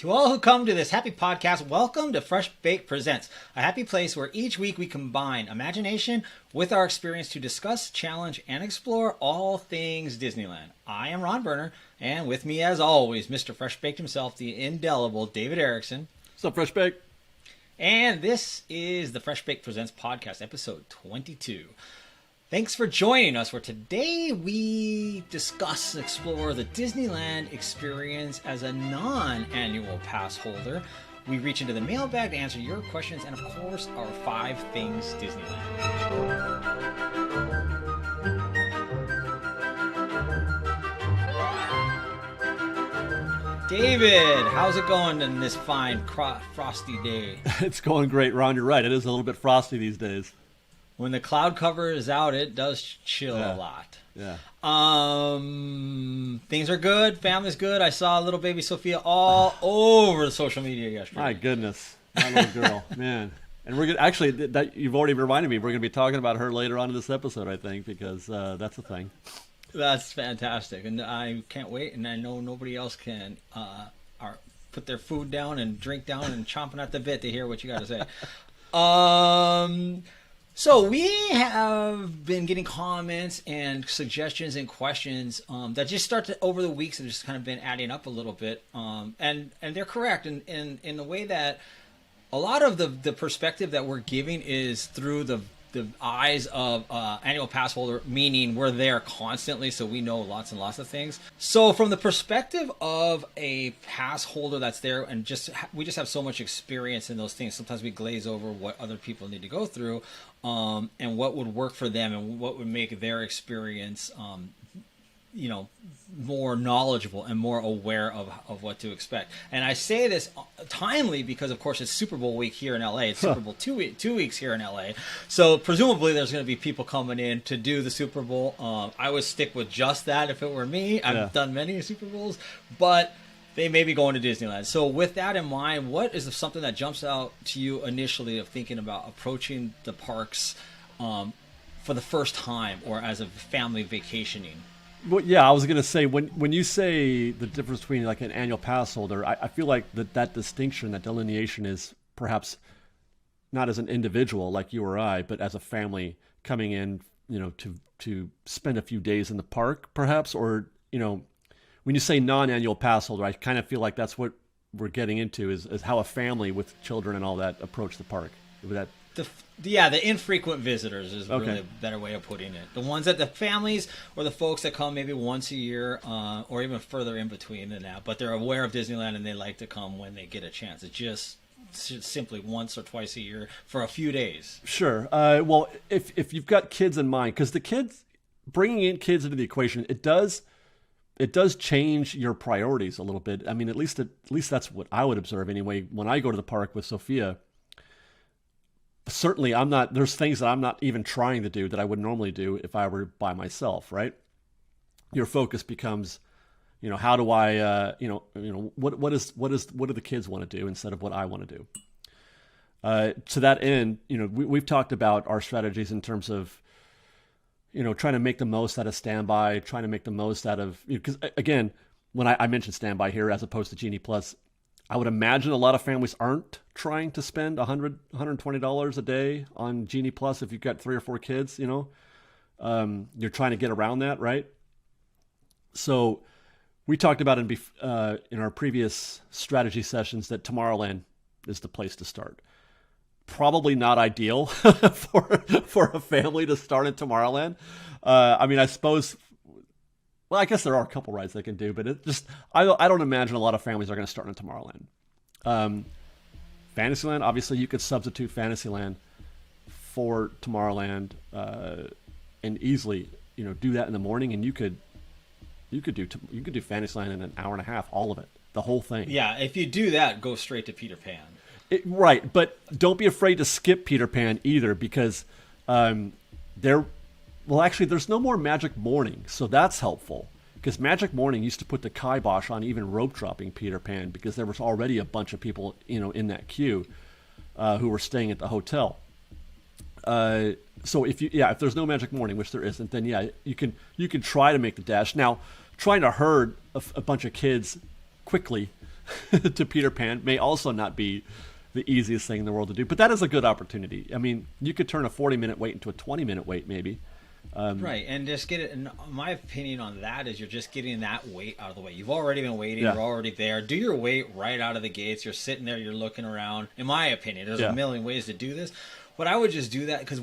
To all who come to this happy podcast, welcome to FreshBaked Presents, a happy place where each week we combine imagination with our experience to discuss, challenge, and explore all things Disneyland. I am Ron Berner, and with me as always, Mr. FreshBaked himself, the indelible David Erickson. What's up, FreshBaked? And this is the FreshBaked Presents podcast, episode 22. Thanks for joining us, where today we discuss and explore the Disneyland experience as a non-annual pass holder. We reach into the mailbag to answer your questions and, of course, our 5 things Disneyland. David, how's it going in this fine frosty day? It's going great, Ron. You're right. It is a little bit frosty these days. When the cloud cover is out, it does chill a lot. Yeah. Things are good. Family's good. I saw little baby Sophia all over the social media yesterday. My goodness, my little girl, man. And we're gonna actually that you've already reminded me. We're going to be talking about her later on in this episode, I think, because that's a thing. That's fantastic, and I can't wait. And I know nobody else can put their food down and drink down and chomping at the bit to hear what you got to say. So we have been getting comments and suggestions and questions that just start to, over the weeks, have just kind of been adding up a little bit. And they're correct in the way that a lot of the perspective that we're giving is through the eyes of annual pass holder, meaning we're there constantly, so we know lots and lots of things. So from the perspective of a pass holder that's there, and we just have so much experience in those things, sometimes we glaze over what other people need to go through, and what would work for them and what would make their experience more knowledgeable and more aware of what to expect. And I say this timely because, of course, it's Super Bowl week here in LA. It's Super Bowl 2 weeks here in LA. So presumably there's going to be people coming in to do the Super Bowl. I would stick with just that if it were me. I've done many Super Bowls, but they may be going to Disneyland. So with that in mind, what is something that jumps out to you initially of thinking about approaching the parks for the first time or as a family vacationing? Well, yeah, I was going to say, when you say the difference between like an annual pass holder, I feel like that distinction, that delineation is perhaps not as an individual like you or I, but as a family coming in, to spend a few days in the park, perhaps, or, when you say non-annual pass holder, I kind of feel like that's what we're getting into is how a family with children and all that approach the park. Would that... The infrequent visitors is really a better way of putting it. The ones that the families or the folks that come maybe once a year or even further in between than that, but they're aware of Disneyland and they like to come when they get a chance. It's just simply once or twice a year for a few days. Sure. Well, if you've got kids in mind, because bringing in kids into the equation, it does change your priorities a little bit. I mean, at least that's what I would observe anyway. When I go to the park with Sophia, certainly there's things that I'm not even trying to do that I would normally do if I were by myself, right? Your focus becomes, how do I, what do the kids want to do instead of what I want to do? To that end, we've talked about our strategies in terms of, trying to make the most out of standby, trying to make the most out of, because again, when I mentioned standby here as opposed to Genie Plus, I would imagine a lot of families aren't trying to spend $100, $120 a day on Genie Plus if you've got 3 or 4 kids, you're trying to get around that, right? So we talked about in our previous strategy sessions that Tomorrowland is the place to start. Probably not ideal for a family to start at Tomorrowland. I mean, I suppose... Well, I guess there are a couple rides they can do, but I don't imagine a lot of families are going to start in Tomorrowland. Fantasyland, obviously, you could substitute Fantasyland for Tomorrowland and easily, do that in the morning, and you could do Fantasyland in an hour and a half, all of it, the whole thing. Yeah, if you do that, go straight to Peter Pan. Right, but don't be afraid to skip Peter Pan either, because there's no more Magic Morning, so that's helpful. Because Magic Morning used to put the kibosh on even rope dropping Peter Pan because there was already a bunch of people, in that queue who were staying at the hotel. So if there's no Magic Morning, which there isn't, then you can try to make the dash. Now, trying to herd a bunch of kids quickly to Peter Pan may also not be the easiest thing in the world to do. But that is a good opportunity. I mean, you could turn a 40-minute wait into a 20-minute wait maybe. Right, and just get it. And my opinion on that is you're just getting that wait out of the way. You've already been waiting. Yeah. You're already there. Do your wait right out of the gates. You're sitting there. You're looking around. In my opinion, there's a million ways to do this, but I would just do that because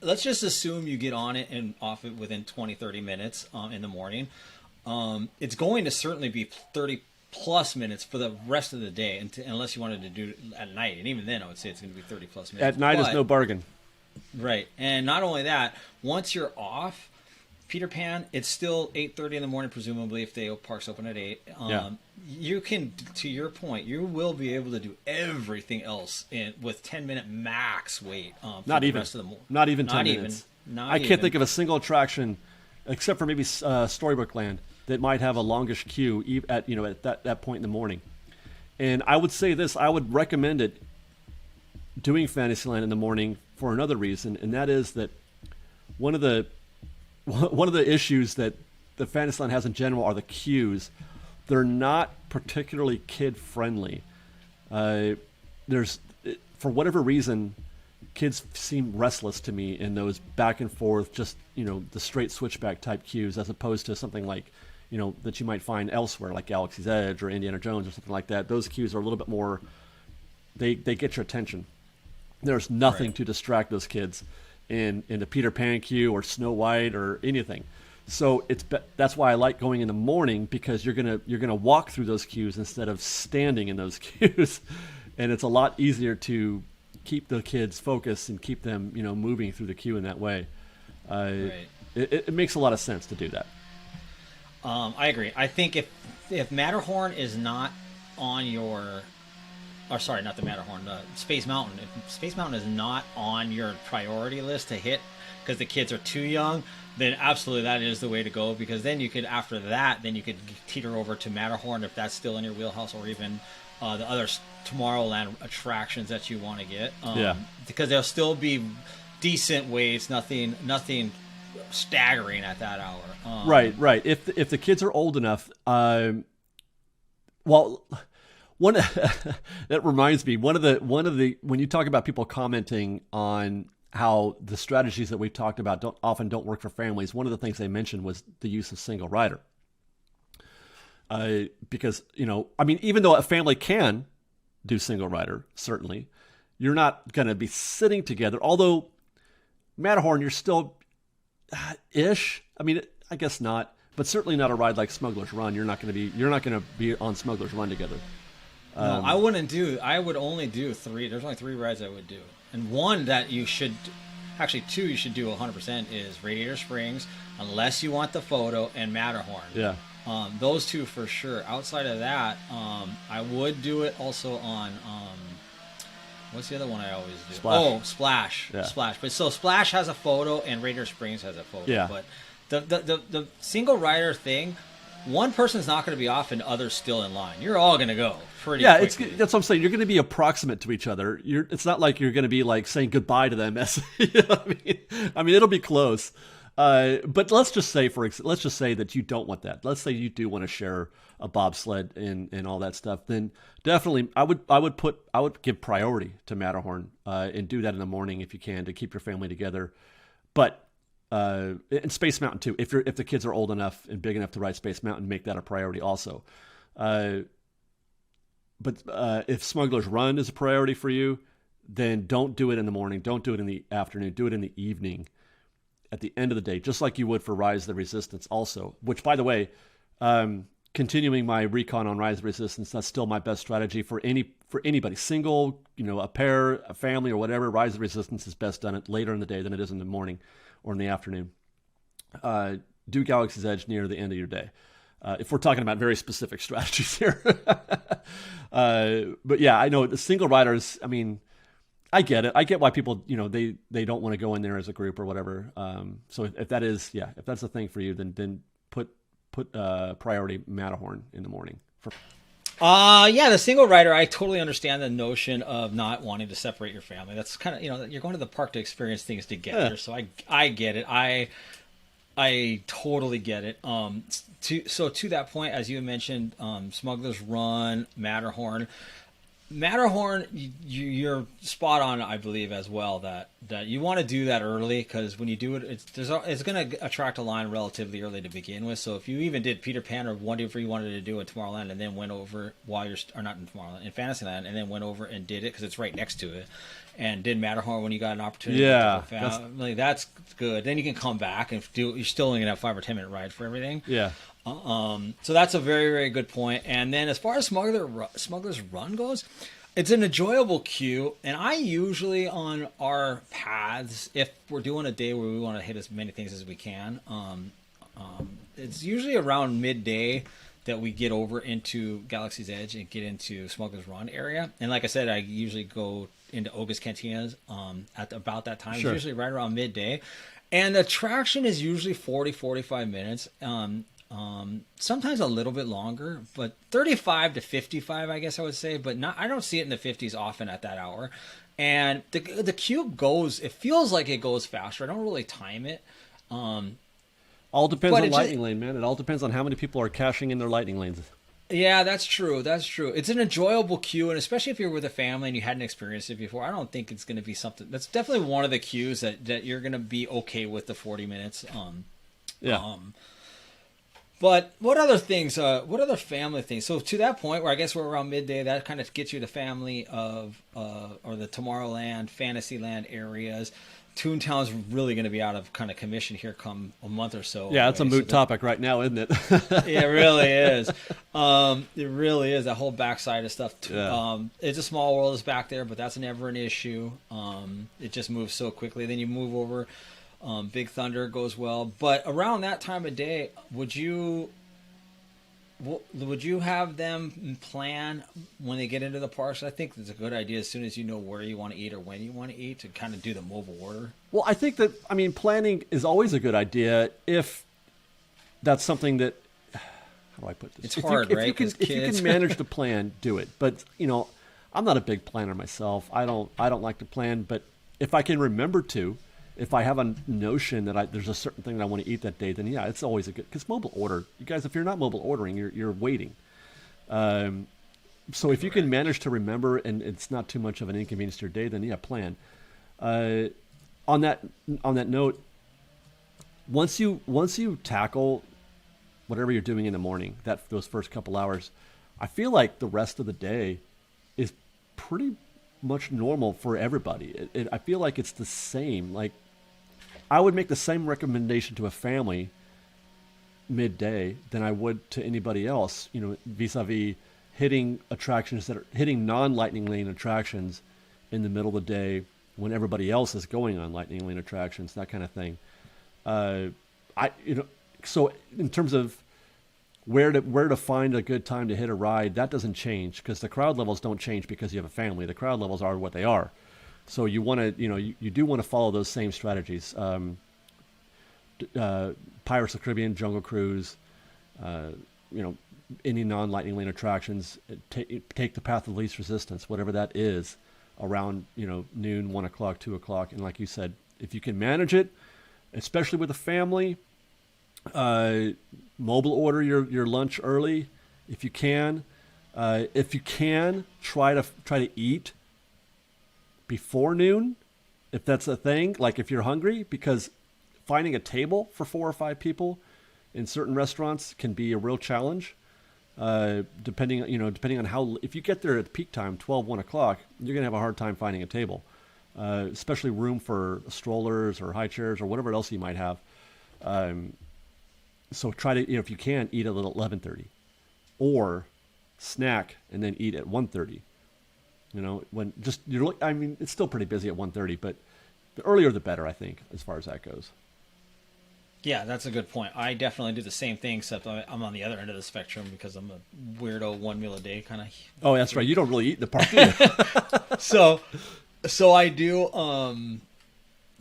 let's just assume you get on it and off it within 20, 30 minutes in the morning. It's going to certainly be 30 plus minutes for the rest of the day, unless you wanted to do it at night. And even then, I would say it's going to be 30 plus minutes. At night is no bargain. Right, and not only that, once you're off Peter Pan, it's still 8:30 in the morning, presumably, if the park's open at 8. You can, to your point, you will be able to do everything else with 10-minute max wait. Not even. Not even 10 minutes. I can't think of a single attraction, except for maybe Storybook Land, that might have a longish queue at that point in the morning. And I would say this: I would recommend it doing Fantasyland in the morning for another reason, and that is that one of the issues that the Fantasyland has in general are the queues. They're not particularly kid friendly. There's, for whatever reason, kids seem restless to me in those back and forth, just the straight switchback type queues, as opposed to something like that you might find elsewhere, like Galaxy's Edge or Indiana Jones or something like that. Those queues are a little bit more. They get your attention. There's nothing to distract those kids in the Peter Pan queue or Snow White or anything. So that's why I like going in the morning, because you're gonna walk through those queues instead of standing in those queues, and it's a lot easier to keep the kids focused and keep them moving through the queue in that way. It makes a lot of sense to do that. I agree. I think if Matterhorn is not on your not the Matterhorn, Space Mountain. If Space Mountain is not on your priority list to hit because the kids are too young, then absolutely that is the way to go, because then you could, after that, then you could teeter over to Matterhorn if that's still in your wheelhouse, or even the other Tomorrowland attractions that you want to get. Because there'll still be decent waits, nothing staggering at that hour. Right. If the kids are old enough, one that reminds me, one of the when you talk about people commenting on how the strategies that we've talked about often don't work for families, one of the things they mentioned was the use of single rider. Because even though a family can do single rider, certainly you're not going to be sitting together. Although Matterhorn, you're still ish. I mean, I guess not, but certainly not a ride like Smugglers Run. You're not going to be on Smugglers Run together. No, I would only do 3. There's only 3 rides I would do. And one that you should, actually 2 you should do 100% is Radiator Springs, unless you want the photo, and Matterhorn. Yeah. Those 2 for sure. Outside of that, I would do it also on, what's the other one I always do? Splash. Oh, Splash. Yeah. Splash. But so Splash has a photo and Radiator Springs has a photo. Yeah. But the single rider thing, one person's not going to be off and others still in line. You're all going to go pretty quickly. That's what I'm saying. You're going to be approximate to each other. It's not like you're going to be like saying goodbye to them. What I mean? I mean, it'll be close. But let's just say that you don't want that. Let's say you do want to share a bobsled and all that stuff. Then definitely, I would give priority to Matterhorn and do that in the morning if you can, to keep your family together. But and Space Mountain too. If the kids are old enough and big enough to ride Space Mountain, make that a priority also. But if Smugglers Run is a priority for you, then don't do it in the morning. Don't do it in the afternoon. Do it in the evening, at the end of the day, just like you would for Rise of the Resistance also. Which, by the way, continuing my recon on Rise of the Resistance, that's still my best strategy for anybody, single, a pair, a family, or whatever. Rise of the Resistance is best done later in the day than it is in the morning or in the afternoon. Do Galaxy's Edge near the end of your day. If we're talking about very specific strategies here. But yeah, I know the single riders, I mean, I get it. I get why people, they don't want to go in there as a group or whatever. So if that's the thing for you, then put priority Matterhorn in the morning. The single rider, I totally understand the notion of not wanting to separate your family. That's kind of, you're going to the park to experience things together. Yeah. So I get it. I totally get it. To that point, as you mentioned, Smugglers Run, Matterhorn, you're spot on, I believe, as well. That you want to do that early, because when you do it, it's going to attract a line relatively early to begin with. So if you even did Peter Pan or whatever you wanted to do in Tomorrowland, and then went over or not in Tomorrowland, in Fantasyland, and then went over and did it because it's right next to it, and did Matterhorn when you got an opportunity. Yeah, that's good. Then you can come back and do. You're still only gonna have 5 or 10 minute ride for everything. Yeah. So that's a very, very good point. And then as far as Smuggler's Run goes, it's an enjoyable queue. And I usually, on our paths, if we're doing a day where we want to hit as many things as we can, it's usually around midday that we get over into Galaxy's Edge and get into Smuggler's Run area. And like I said, I usually go into Oga's Cantinas at about that time. Sure. It's usually right around midday. And the attraction is usually 40-45 minutes. Sometimes a little bit longer, but 35 to 55, I guess I would say. But I don't see it in the 50s often at that hour. And the queue goes, it feels like it goes faster. I don't really time it. All depends on lightning lane, man. It all depends on how many people are cashing in their lightning lanes. Yeah, that's true. That's true. It's an enjoyable queue, and especially if you're with a family and you hadn't experienced it before, I don't think it's going to be something. That's definitely one of the queues that you're going to be okay with the 40 minutes. But what other things? What other family things? So to that point, where I guess we're around midday, that kind of gets you the family of or the Tomorrowland, Fantasyland areas. Toontown's really going to be out of kind of commission here come a month or so. Yeah, it's a moot topic right now, isn't it? Yeah, it really is. It really is. That whole backside of stuff. Yeah. It's a Small World is back there, but that's never an issue. It just moves so quickly. Then you move over. Big Thunder goes well. But around that time of day, would you have them plan when they get into the parks? I think it's a good idea as soon as you know where you want to eat or when you want to eat to kind of do the mobile order. Well, I think that, planning is always a good idea if that's something that, how do I put this? It's hard, right? If you can manage to plan, do it. But, I'm not a big planner myself. I don't like to plan, but if I can remember to, if I have a notion that there's a certain thing that I want to eat that day, then yeah, it's always a good, because mobile order, you guys, if you're not mobile ordering, you're waiting. So if you can manage to remember and it's not too much of an inconvenience to your day, then yeah, plan. On that note, once you tackle whatever you're doing in the morning, those first couple hours, I feel like the rest of the day is pretty much normal for everybody. I feel like it's the same. Like, I would make the same recommendation to a family midday than I would to anybody else, vis-a-vis hitting attractions that are hitting non-lightning lane attractions in the middle of the day when everybody else is going on lightning lane attractions, that kind of thing. So in terms of where to find a good time to hit a ride, that doesn't change because the crowd levels don't change because you have a family. The crowd levels are what they are. So you want to, you do want to follow those same strategies. Pirates of the Caribbean, Jungle Cruise, any non-lightning lane attractions, take the path of least resistance, whatever that is, around noon, 1 o'clock, 2 o'clock, and like you said, if you can manage it, especially with a family, mobile order your lunch early if you can. If you can, try to eat before noon, if that's a thing. Like if you're hungry, because finding a table for 4 or 5 people in certain restaurants can be a real challenge. Depending on how, if you get there at peak time, 12, 1 o'clock, you're gonna have a hard time finding a table, especially room for strollers or high chairs or whatever else you might have. So try to, if you can, eat at 11:30, or snack and then eat at 1:30. When just it's still pretty busy at 1:30, but the earlier the better, I think, as far as that goes. Yeah, that's a good point. I definitely do the same thing, except I'm on the other end of the spectrum because I'm a weirdo 1 meal a day kind of. Oh, that's right. You don't really eat in the park, do you? So I do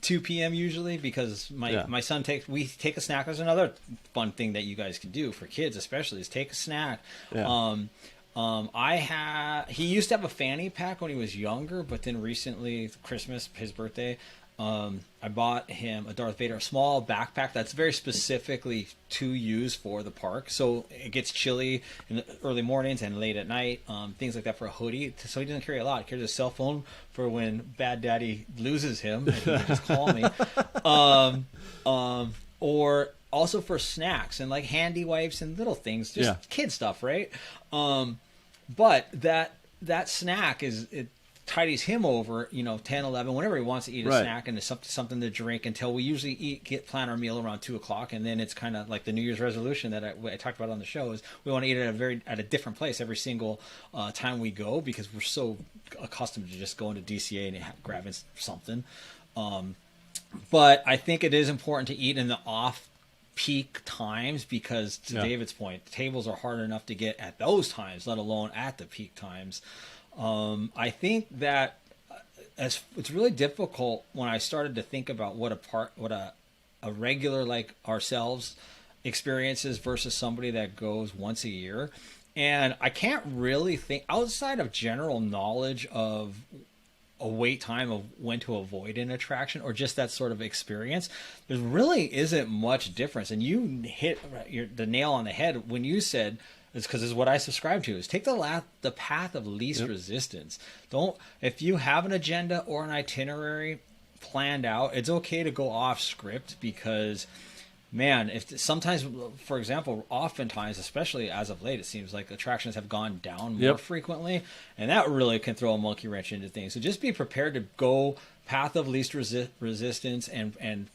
2 p.m. usually because my son we take a snack. There's another fun thing that you guys can do for kids, especially, is take a snack. Yeah. He used to have a fanny pack when he was younger, but then recently, Christmas, his birthday, I bought him a Darth Vader small backpack that's very specifically to use for the park. So it gets chilly in the early mornings and late at night, things like that for a hoodie. So he doesn't carry a lot. He carries a cell phone for when Bad Daddy loses him and he can just call me. Or also for snacks and like handy wipes and little things, just kid stuff, right? But that snack it tidies him over, 10, 11, whenever he wants to eat a snack and something to drink, until we usually plan our meal around 2:00, and then it's kind of like the New Year's resolution that I talked about on the show is we want to eat at a different place every single time we go, because we're so accustomed to just going to DCA and grabbing something. But I think it is important to eat in the off-peak times, because to David's point, tables are hard enough to get at those times, let alone at the peak times. I think that it's really difficult when I started to think about what a regular like ourselves experiences versus somebody that goes once a year. And I can't really think outside of general knowledge of a wait time of when to avoid an attraction or just that sort of experience. There really isn't much difference. And you hit the nail on the head when you said, it's because it's what I subscribe to, is take the path of least resistance. If you have an agenda or an itinerary planned out, it's okay to go off script, because man, sometimes, for example, oftentimes, especially as of late, it seems like attractions have gone down more frequently, and that really can throw a monkey wrench into things. So just be prepared to go path of least resistance and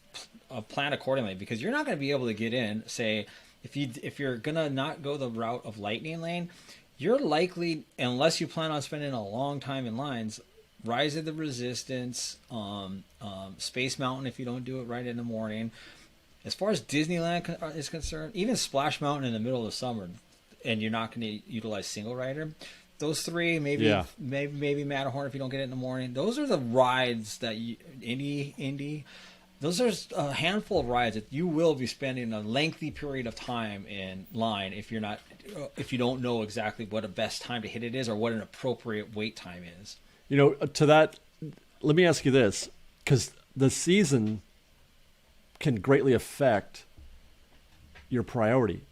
plan accordingly, because you're not going to be able to get in, say, if you're gonna not go the route of Lightning Lane, you're likely, unless you plan on spending a long time in lines, Rise of the Resistance, Space Mountain if you don't do it right in the morning. As far as Disneyland is concerned, even Splash Mountain in the middle of the summer, and you're not going to utilize single rider. Those three, maybe Matterhorn if you don't get it in the morning. Those are the rides that Indy. Those are a handful of rides that you will be spending a lengthy period of time in line if you don't know exactly what a best time to hit it is or what an appropriate wait time is. To that, let me ask you this, because the season can greatly affect your priority.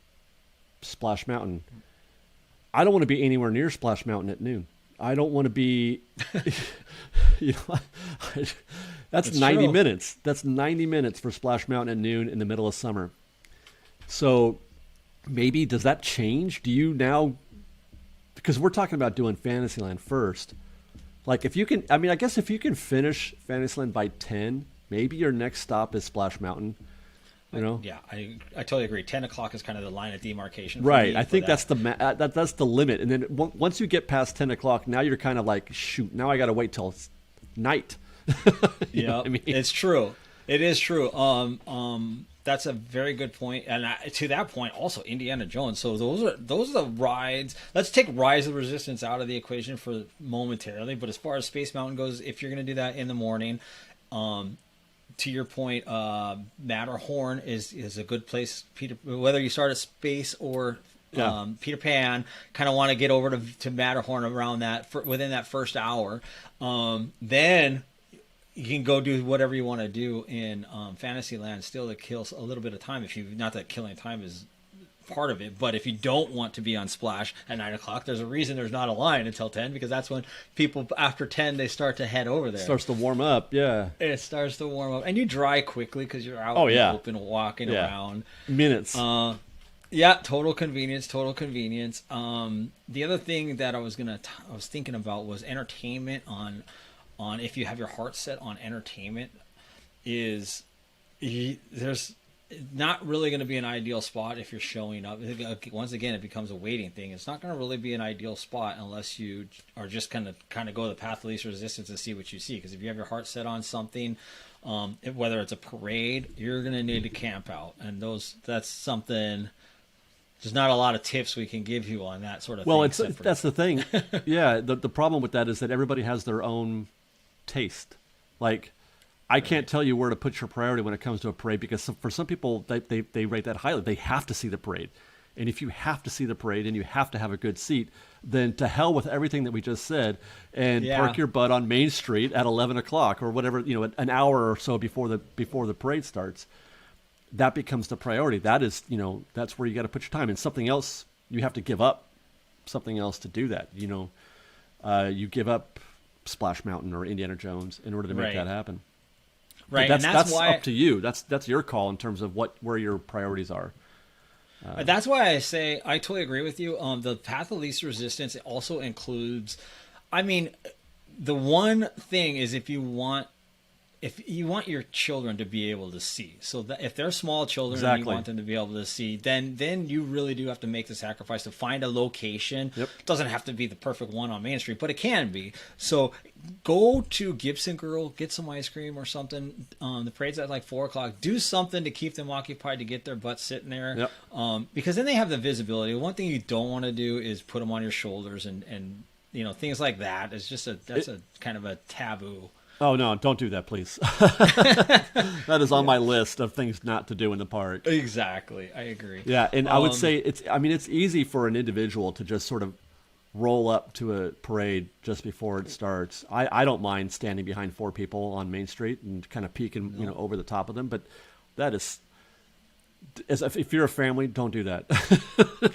Splash Mountain. I don't want to be anywhere near Splash Mountain at noon. I don't want to be, that's 90 minutes. That's 90 minutes for Splash Mountain at noon in the middle of summer. So maybe, does that change? Do you now, because we're talking about doing Fantasyland first. Like if you can, I guess if you can finish Fantasyland by 10, maybe your next stop is Splash Mountain. Yeah, I totally agree. 10 o'clock is kind of the line of demarcation. Right. I think that's the limit. And then once you get past 10 o'clock, now you're kind of like, shoot, now I got to wait till it's night. Yeah, it's true. It is true. That's a very good point. And to that point, also Indiana Jones. So those are the rides. Let's take Rise of the Resistance out of the equation for momentarily. But as far as Space Mountain goes, if you're going to do that in the morning, to your point, Matterhorn is a good place. Whether you start at Space or Peter Pan, kind of want to get over to Matterhorn around within that first hour. Then you can go do whatever you want to do in Fantasyland still to kill a little bit of time. Not that killing time is part of it, but if you don't want to be on Splash at 9 o'clock, there's a reason there's not a line until 10, because that's when people after 10 they start to head over there. It starts to warm up. It starts to warm up, and you dry quickly because you're out in the open walking around. Minutes. Total convenience. The other thing that I was thinking about was entertainment on if you have your heart set on entertainment, there's not really going to be an ideal spot if you're showing up. Once again, it becomes a waiting thing. It's not going to really be an ideal spot unless you are just kind of go the path of least resistance and see what you see. Because if you have your heart set on something, whether it's a parade, you're going to need to camp out. And that's something. There's not a lot of tips we can give you on that sort of thing. Well, that's the thing. Yeah, the problem with that is that everybody has their own taste. Like, I can't tell you where to put your priority when it comes to a parade, because for some people, they rate that highly. They have to see the parade. And if you have to see the parade and you have to have a good seat, then to hell with everything that we just said, and park your butt on Main Street at 11 o'clock or whatever, an hour or so before the parade starts. That becomes the priority. That is, that's where you got to put your time. And something else, you have to give up something else to do that. You give up Splash Mountain or Indiana Jones in order to make that happen. Right, That's and that's why up to you. That's your call in terms of where your priorities are. That's why I say I totally agree with you. The path of least resistance also includes, the one thing is if you want your children to be able to see, so that if they're small children and you want them to be able to see, then you really do have to make the sacrifice to find a location. It doesn't have to be the perfect one on Main Street, but it can be. So go to Gibson Girl, get some ice cream or something. The parade's at like 4 o'clock. Do something to keep them occupied, to get their butts sitting there. Because then they have the visibility. One thing you don't want to do is put them on your shoulders and things like that. It's just that's a kind of a taboo. Oh, no, don't do that, please. That is on my list of things not to do in the park. Exactly. I agree. Yeah, and I would say it's easy for an individual to just sort of roll up to a parade just before it starts. I don't mind standing behind 4 people on Main Street and kind of peeking, over the top of them, but that is... if you're a family, don't do that.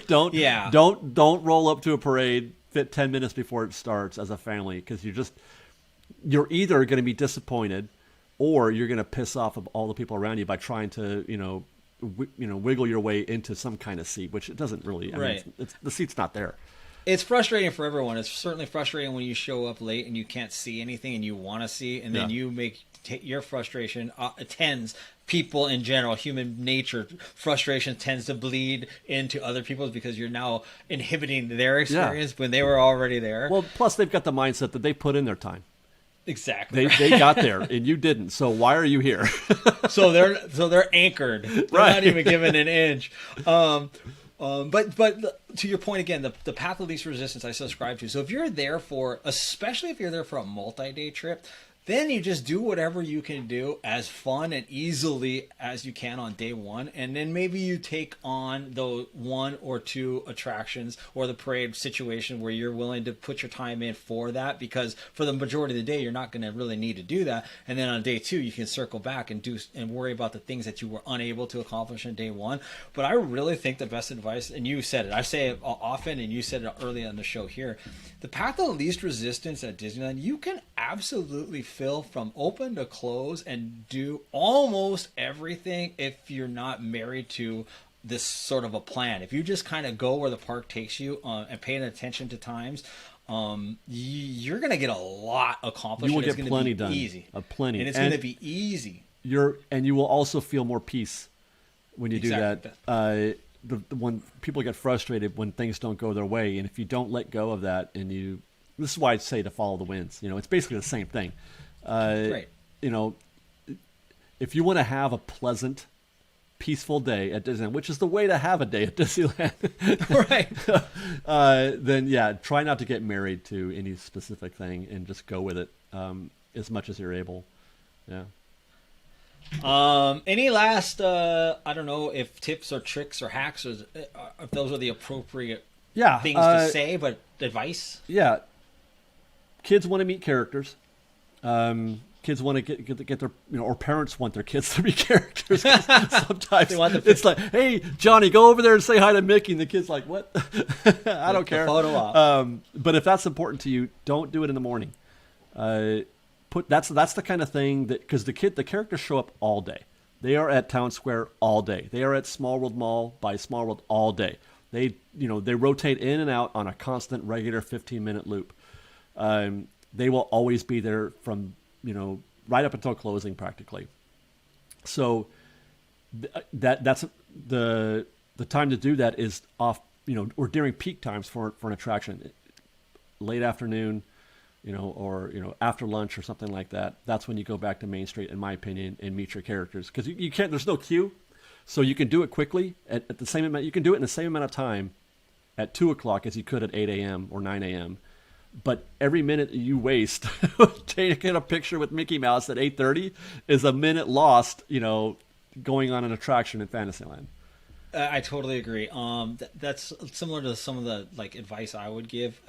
Don't roll up to a parade fit 10 minutes before it starts as a family, because you're either going to be disappointed or you're going to piss off of all the people around you by trying to, wiggle your way into some kind of seat, which it doesn't really, the seat's not there. It's frustrating for everyone. It's certainly frustrating when you show up late and you can't see anything and you want to see, and then you your frustration tends, people in general, human nature, frustration tends to bleed into other people's, because you're now inhibiting their experience when they were already there. Well, plus they've got the mindset that they put in their time. Exactly. They got there and you didn't. So why are you here? so they're anchored. They're not even given an inch. But to your point again, the path of least resistance I subscribe to. So if you're there especially if you're there for a multi-day trip, then you just do whatever you can do as fun and easily as you can on day one. And then maybe you take on the 1 or 2 attractions or the parade situation where you're willing to put your time in for that, because for the majority of the day, you're not going to really need to do that. And then on day 2, you can circle back and worry about the things that you were unable to accomplish on day 1. But I really think the best advice, and you said it, I say it often, and you said it early on the show here, the path of least resistance at Disneyland, you can absolutely fill from open to close and do almost everything if you're not married to this sort of a plan. If you just kind of go where the park takes you and paying attention to times, you're going to get a lot accomplished. You will get plenty done. Easy. Plenty. And it's going to be easy. And you will also feel more peace when you do that. When people get frustrated when things don't go their way, and if you don't let go of that, this is why I say to follow the winds. It's basically the same thing. Right. If you want to have a pleasant, peaceful day at Disneyland, which is the way to have a day at Disneyland, right? Then try not to get married to any specific thing and just go with it as much as you're able. Yeah. Any last, I don't know if tips or tricks or hacks, or if those are the appropriate things to say, but advice? Yeah. Kids want to meet characters. Kids want to get their, or parents want their kids to be characters. Sometimes it's like, hey, Johnny, go over there and say hi to Mickey. And the kid's like, what? I don't care. Photo op. But if that's important to you, don't do it in the morning. That's the kind of thing that, because the characters show up all day. They are at Town Square all day. They are at Small World Mall by Small World all day. They rotate in and out on a constant, regular 15-minute loop. They will always be there from, right up until closing practically. So that's the time to do that is off, or during peak times for an attraction, late afternoon, or after lunch or something like that. That's when you go back to Main Street, in my opinion, and meet your characters, because you can't. There's no queue, so you can do it quickly at the same amount. You can do it in the same amount of time at 2 o'clock as you could at 8 a.m. or 9 a.m. But every minute you waste taking a picture with Mickey Mouse at 8:30 is a minute lost, going on an attraction in Fantasyland. I totally agree. That's similar to some of the like advice I would give.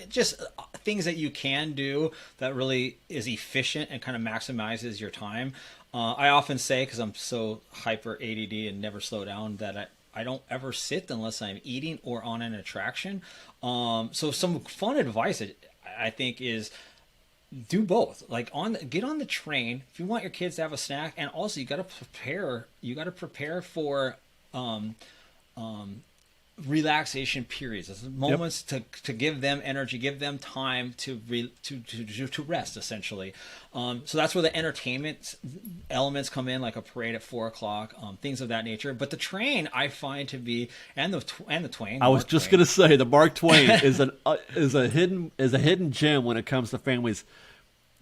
Just things that you can do that really is efficient and kind of maximizes your time. I often say, because I'm so hyper ADD and never slow down, that I don't ever sit unless I'm eating or on an attraction. So some fun advice I think is do both. Like get on the train if you want your kids to have a snack, and also you got to prepare for relaxation periods, moments to give them energy, give them time to rest, essentially. So that's where the entertainment elements come in, like a parade at 4:00, things of that nature. But the train, I find to be, and the Twain. I was just going to say the Mark Twain is a hidden gem when it comes to families,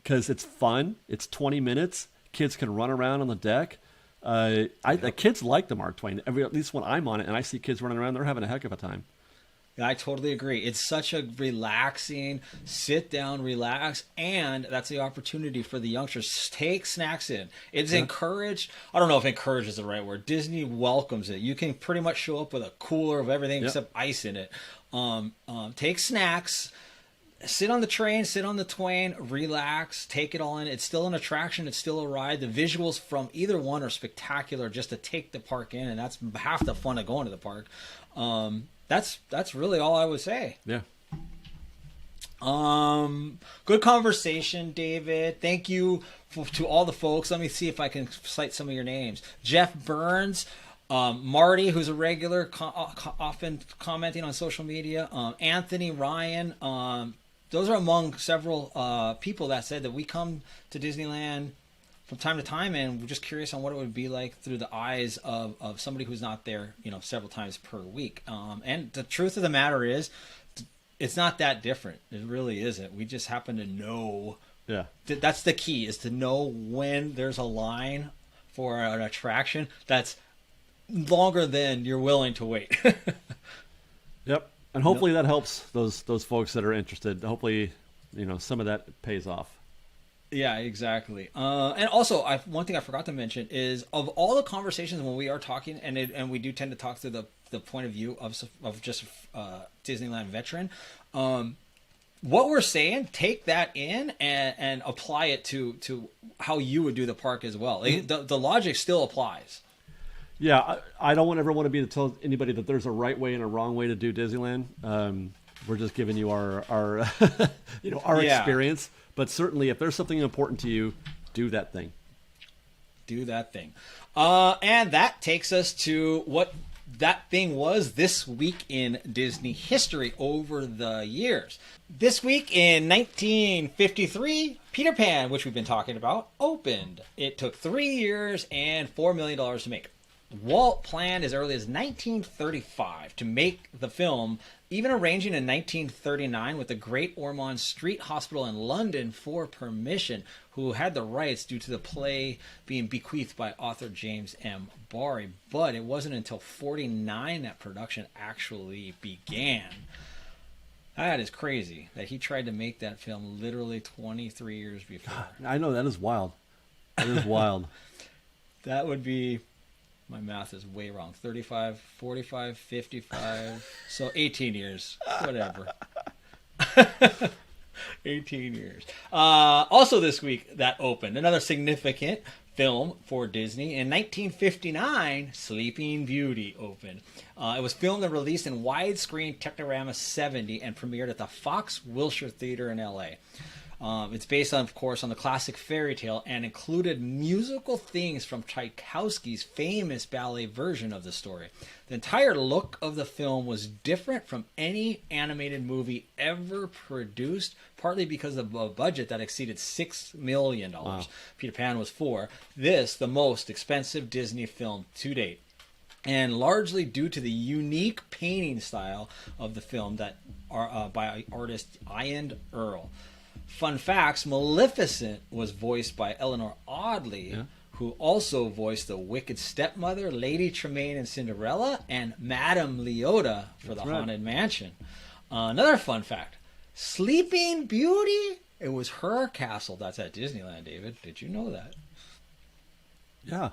because it's fun. It's 20 minutes. Kids can run around on the deck. The kids like the Mark Twain. At least when I'm on it and I see kids running around, they're having a heck of a time. Yeah, I totally agree. It's such a relaxing, sit down, relax, and that's the opportunity for the youngsters. Take snacks in. It's encouraged. I don't know if encourage is the right word. Disney welcomes it. You can pretty much show up with a cooler of everything except ice in it. Take snacks. Sit on the train, sit on the Twain, relax, take it all in. It's still an attraction. It's still a ride. The visuals from either one are spectacular just to take the park in, and that's half the fun of going to the park. That's really all I would say. Yeah. Good conversation, David. Thank you to all the folks. Let me see if I can cite some of your names. Jeff Burns. Marty, who's a regular, often commenting on social media. Anthony, Ryan. Those are among several people that said that we come to Disneyland from time to time, and we're just curious on what it would be like through the eyes of somebody who's not there, several times per week. And the truth of the matter is, it's not that different. It really isn't. We just happen to know. Yeah. That's the key, is to know when there's a line for an attraction that's longer than you're willing to wait. Yep. And hopefully that helps those folks that are interested. Hopefully, some of that pays off. Yeah, exactly. And also, one thing I forgot to mention is, of all the conversations when we are talking, and we do tend to talk through the point of view of just Disneyland veteran, what we're saying, take that in and apply it to how you would do the park as well. The logic still applies. Yeah, I don't ever want to be to tell anybody that there's a right way and a wrong way to do Disneyland. We're just giving you our experience. But certainly, if there's something important to you, do that thing. Do that thing. And that takes us to what that thing was this week in Disney history over the years. This week in 1953, Peter Pan, which we've been talking about, opened. It took 3 years and $4 million to make. Walt planned as early as 1935 to make the film, even arranging in 1939 with the Great Ormond Street Hospital in London for permission, who had the rights due to the play being bequeathed by author James M. Barrie. But it wasn't until 1949 that production actually began. That is crazy that he tried to make that film literally 23 years before. I know, that is wild. That is wild. That would be... My math is way wrong. 35, 45, 55. So 18 years. Whatever. 18 years. Also this week, that opened. Another significant film for Disney. In 1959, Sleeping Beauty opened. It was filmed and released in widescreen Technorama 70 and premiered at the Fox Wilshire Theater in L.A. It's based, of course, on the classic fairy tale and included musical themes from Tchaikovsky's famous ballet version of the story. The entire look of the film was different from any animated movie ever produced, partly because of a budget that exceeded $6 million. Wow. Peter Pan was $4 million. The most expensive Disney film to date. And largely due to the unique painting style of the film that are by artist Ian Earl. Fun facts, Maleficent was voiced by Eleanor Audley, who also voiced the Wicked Stepmother, Lady Tremaine in Cinderella, and Madame Leota for the Haunted Mansion. Another fun fact, Sleeping Beauty, it was her castle that's at Disneyland, David. Did you know that? Yeah.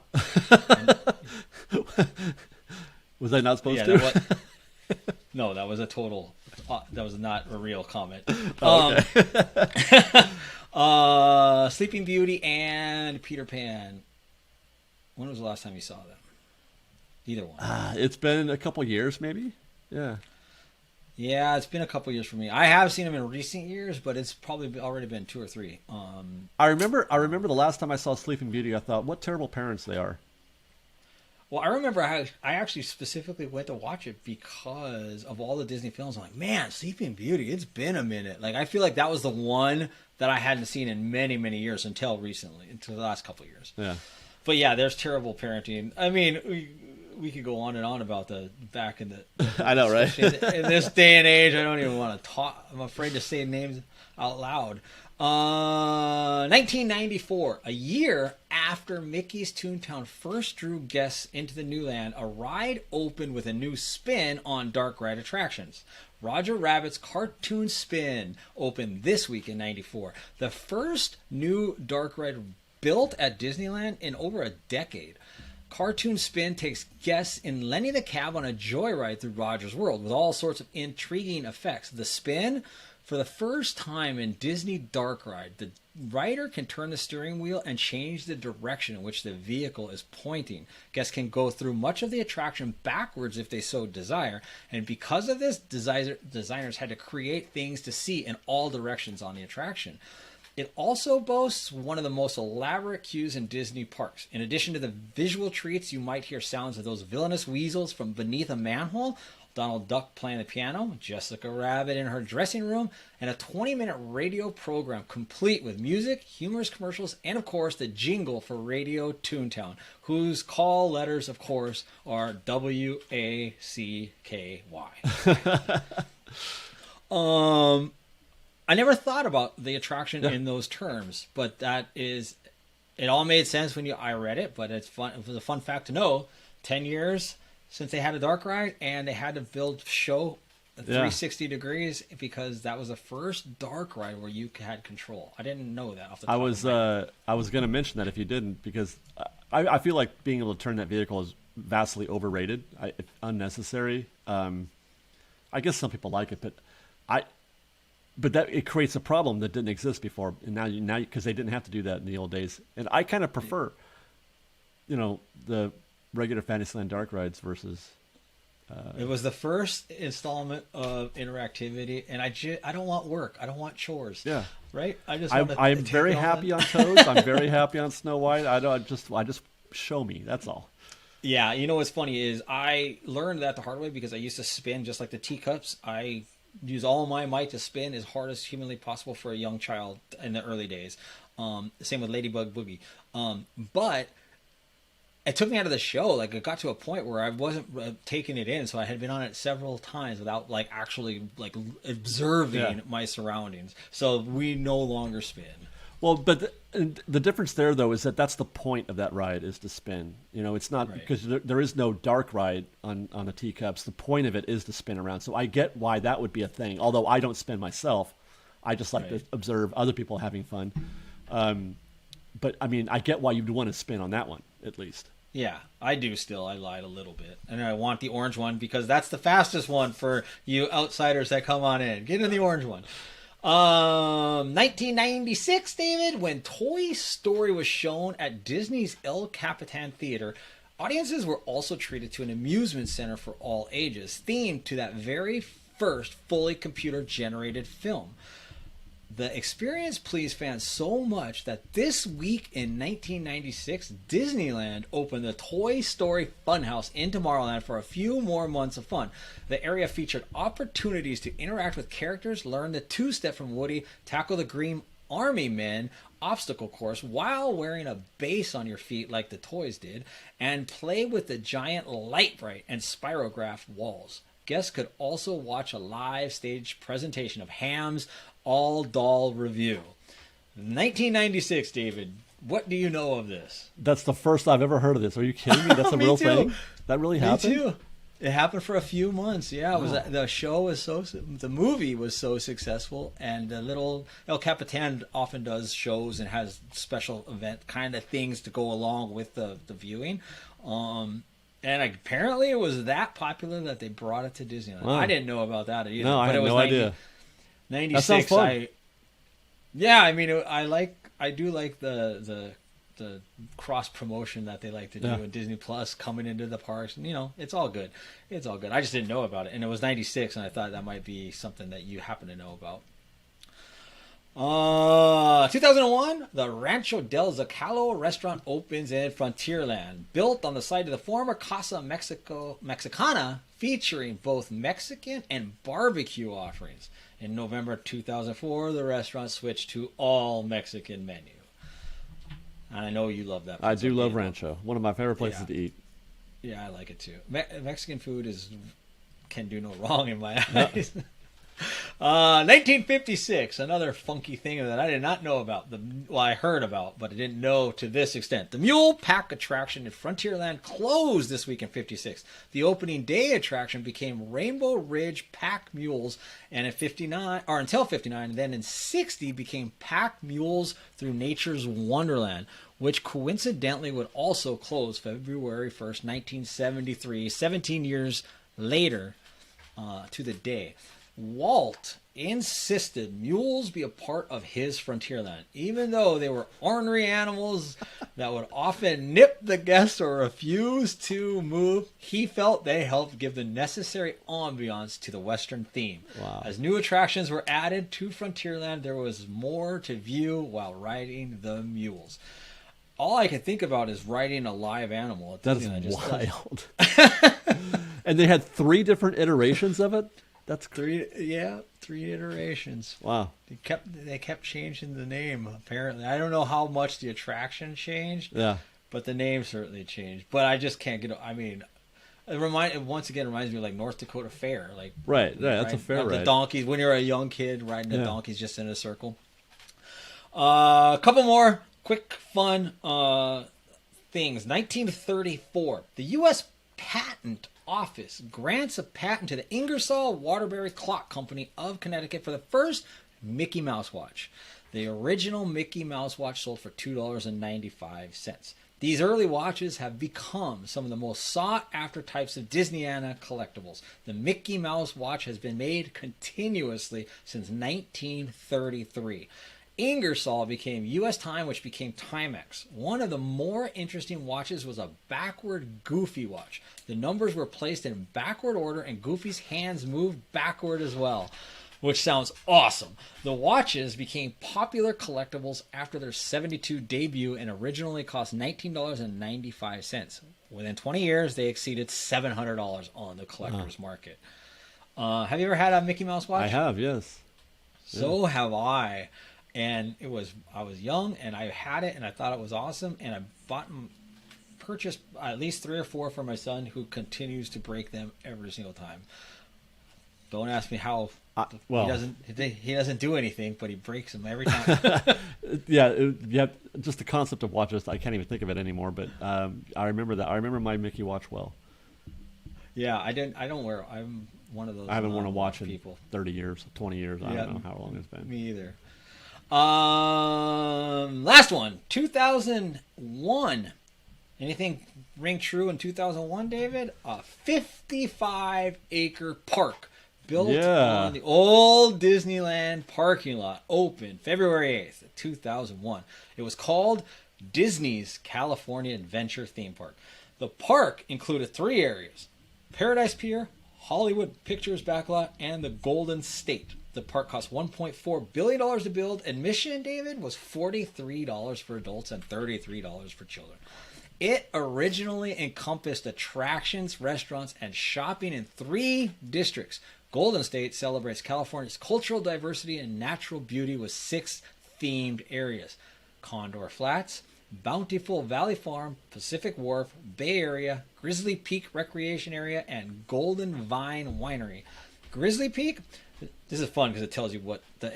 Was I not supposed Yeah, to? no, that was a total. That was not a real comment. Okay. Sleeping Beauty and Peter Pan. When was the last time you saw them? Either one. It's been a couple years, maybe. Yeah. Yeah, it's been a couple years for me. I have seen them in recent years, but it's probably already been 2 or 3. I remember the last time I saw Sleeping Beauty, I thought, what terrible parents they are. Well, I remember I actually specifically went to watch it because of all the Disney films. I'm like, man, Sleeping Beauty, it's been a minute. Like, I feel like that was the one that I hadn't seen in many, many years until recently, until the last couple of years. Yeah. But yeah, there's terrible parenting. I mean, we could go on and on about the back in the. I know, right? In this day and age, I don't even want to talk. I'm afraid to say names out loud. 1994, a year after Mickey's Toontown first drew guests into the new land, a ride opened with a new spin on dark ride attractions. Roger Rabbit's Cartoon Spin opened this week in 94. The first new dark ride built at Disneyland in over a decade. Cartoon Spin takes guests in Lenny the Cab on a joyride through Roger's world with all sorts of intriguing effects. The spin, for the first time in Disney Dark Ride, the rider can turn the steering wheel and change the direction in which the vehicle is pointing. Guests can go through much of the attraction backwards if they so desire, and because of this, designers had to create things to see in all directions on the attraction. It also boasts one of the most elaborate queues in Disney parks. In addition to the visual treats, you might hear sounds of those villainous weasels from beneath a manhole, Donald Duck playing the piano, Jessica Rabbit in her dressing room, and a 20-minute radio program complete with music, humorous commercials, and of course the jingle for Radio Toontown, whose call letters, of course, are WACKY. I never thought about the attraction in those terms, but it all made sense when I read it, but it's fun. It was a fun fact to know. 10 years since they had a dark ride, and they had to build show 360 degrees because that was the first dark ride where you had control. I didn't know that off the top of my head. I was going to mention that if you didn't, because I feel like being able to turn that vehicle is vastly overrated, unnecessary. I guess some people like it, but that it creates a problem that didn't exist before, and now because they didn't have to do that in the old days. And I kind of prefer, the regular Fantasyland dark rides versus. It was the first installment of interactivity, and I don't want work. I don't want chores. Yeah. Right. I'm very happy on Toads. I'm very happy on Snow White. I just show me. That's all. Yeah. You know what's funny is I learned that the hard way because I used to spin just like the teacups. I use all my might to spin as hard as humanly possible for a young child in the early days. Same with Ladybug Boogie. But it took me out of the show. Like, it got to a point where I wasn't taking it in, so I had been on it several times without actually observing my surroundings. So we no longer spin. Well, but the difference there, though, is that's the point of that ride is to spin. It's not because there is no dark ride on the teacups. The point of it is to spin around. So I get why that would be a thing. Although I don't spin myself, I just like to observe other people having fun. But I mean, I get why you'd want to spin on that one at least. Yeah, I do still. I lied a little bit. And I want the orange one because that's the fastest one for you outsiders that come on in. Get in the orange one. 1996, David, when Toy Story was shown at Disney's El Capitan Theater, audiences were also treated to an amusement center for all ages, themed to that very first fully computer-generated film. The experience pleased fans so much that this week in 1996, Disneyland opened the Toy Story Funhouse in Tomorrowland for a few more months of fun. The area featured opportunities to interact with characters, learn the two-step from Woody, tackle the Green Army Men obstacle course while wearing a base on your feet like the toys did, and play with the giant light bright and spirograph walls. Guests could also watch a live stage presentation of Ham's All Doll Review. 1996, David. What do you know of this? That's the first I've ever heard of this. Are you kidding me? That's a real thing? That really happened? Me too. It happened for a few months. Yeah, it was. The movie was so successful, and the little El Capitan often does shows and has special event kind of things to go along with the viewing. And apparently it was that popular that they brought it to Disneyland. Wow. I didn't know about that either. No, I had no idea. 96. That sounds fun. I mean, I do like the cross promotion that they like to do, and Disney Plus coming into the parks, and it's all good. It's all good. I just didn't know about it, and it was 96, and I thought that might be something that you happen to know about. 2001, the Rancho del Zocalo restaurant opens in Frontierland, built on the site of the former Casa Mexicana, featuring both Mexican and barbecue offerings. In November 2004, the restaurant switched to all Mexican menu. And I know you love that. I do love Rancho. One of my favorite places to eat. Yeah, I like it too. Mexican food can do no wrong in my eyes. 1956, another funky thing that I did not know about. I heard about, but I didn't know to this extent. The Mule Pack attraction in Frontierland closed this week in 56. The opening day attraction became Rainbow Ridge Pack Mules, and in 59, or until 59, and then in 60 became Pack Mules through Nature's Wonderland, which coincidentally would also close February 1st, 1973, 17 years later to the day. Walt insisted mules be a part of his Frontierland, even though they were ornery animals that would often nip the guests or refuse to move. He felt they helped give the necessary ambiance to the Western theme. Wow. As new attractions were added to Frontierland, there was more to view while riding the mules. All I can think about is riding a live animal. That is wild. And they had 3 different iterations of it? That's 3 iterations. Wow. They kept changing the name, apparently. I don't know how much the attraction changed. Yeah. But the name certainly changed. But I just can't get. I mean, it reminds me of like North Dakota Fair, like right. Yeah, that's a fair ride. The donkeys when you're a young kid riding the donkeys just in a circle. A couple more quick fun things. 1934, the U.S. Patent Office grants a patent to the Ingersoll Waterbury Clock Company of Connecticut for the first Mickey Mouse watch. The original Mickey Mouse watch sold for $2.95. These early watches have become some of the most sought-after types of Disneyana collectibles. The Mickey Mouse watch has been made continuously since 1933. Ingersoll became U.S. Time, which became Timex. One of the more interesting watches was a backward Goofy watch. The numbers were placed in backward order, and Goofy's hands moved backward as well, which sounds awesome. The watches became popular collectibles after their 72 debut and originally cost $19.95. Within 20 years, they exceeded $700 on the collector's market. Have you ever had a Mickey Mouse watch? I have, yes. So have I. And I was young, and I had it, and I thought it was awesome, and I purchased at least 3 or 4 for my son, who continues to break them every single time. Don't ask me how. He doesn't do anything, but he breaks them every time. Just the concept of watches, I can't even think of it anymore. But I remember that. I remember my Mickey watch well. Yeah, I don't wear. I'm one of those. I haven't worn a watch people. in 30 years, 20 years. I don't know how long it's been. Me either. Last one, 2001. Anything ring true in 2001, David? A 55-acre park built on the old Disneyland parking lot opened February 8th, 2001. It was called Disney's California Adventure Theme Park. The park included 3 areas: Paradise Pier, Hollywood Pictures Backlot, and the Golden State. The park cost $1.4 billion to build. Admission, David, was $43 for adults and $33 for children. It originally encompassed attractions, restaurants, and shopping in 3 districts. Golden State celebrates California's cultural diversity and natural beauty with 6 themed areas: Condor Flats, Bountiful Valley Farm, Pacific Wharf, Bay Area, Grizzly Peak Recreation Area, and Golden Vine Winery. Grizzly Peak, this is fun because it tells you what the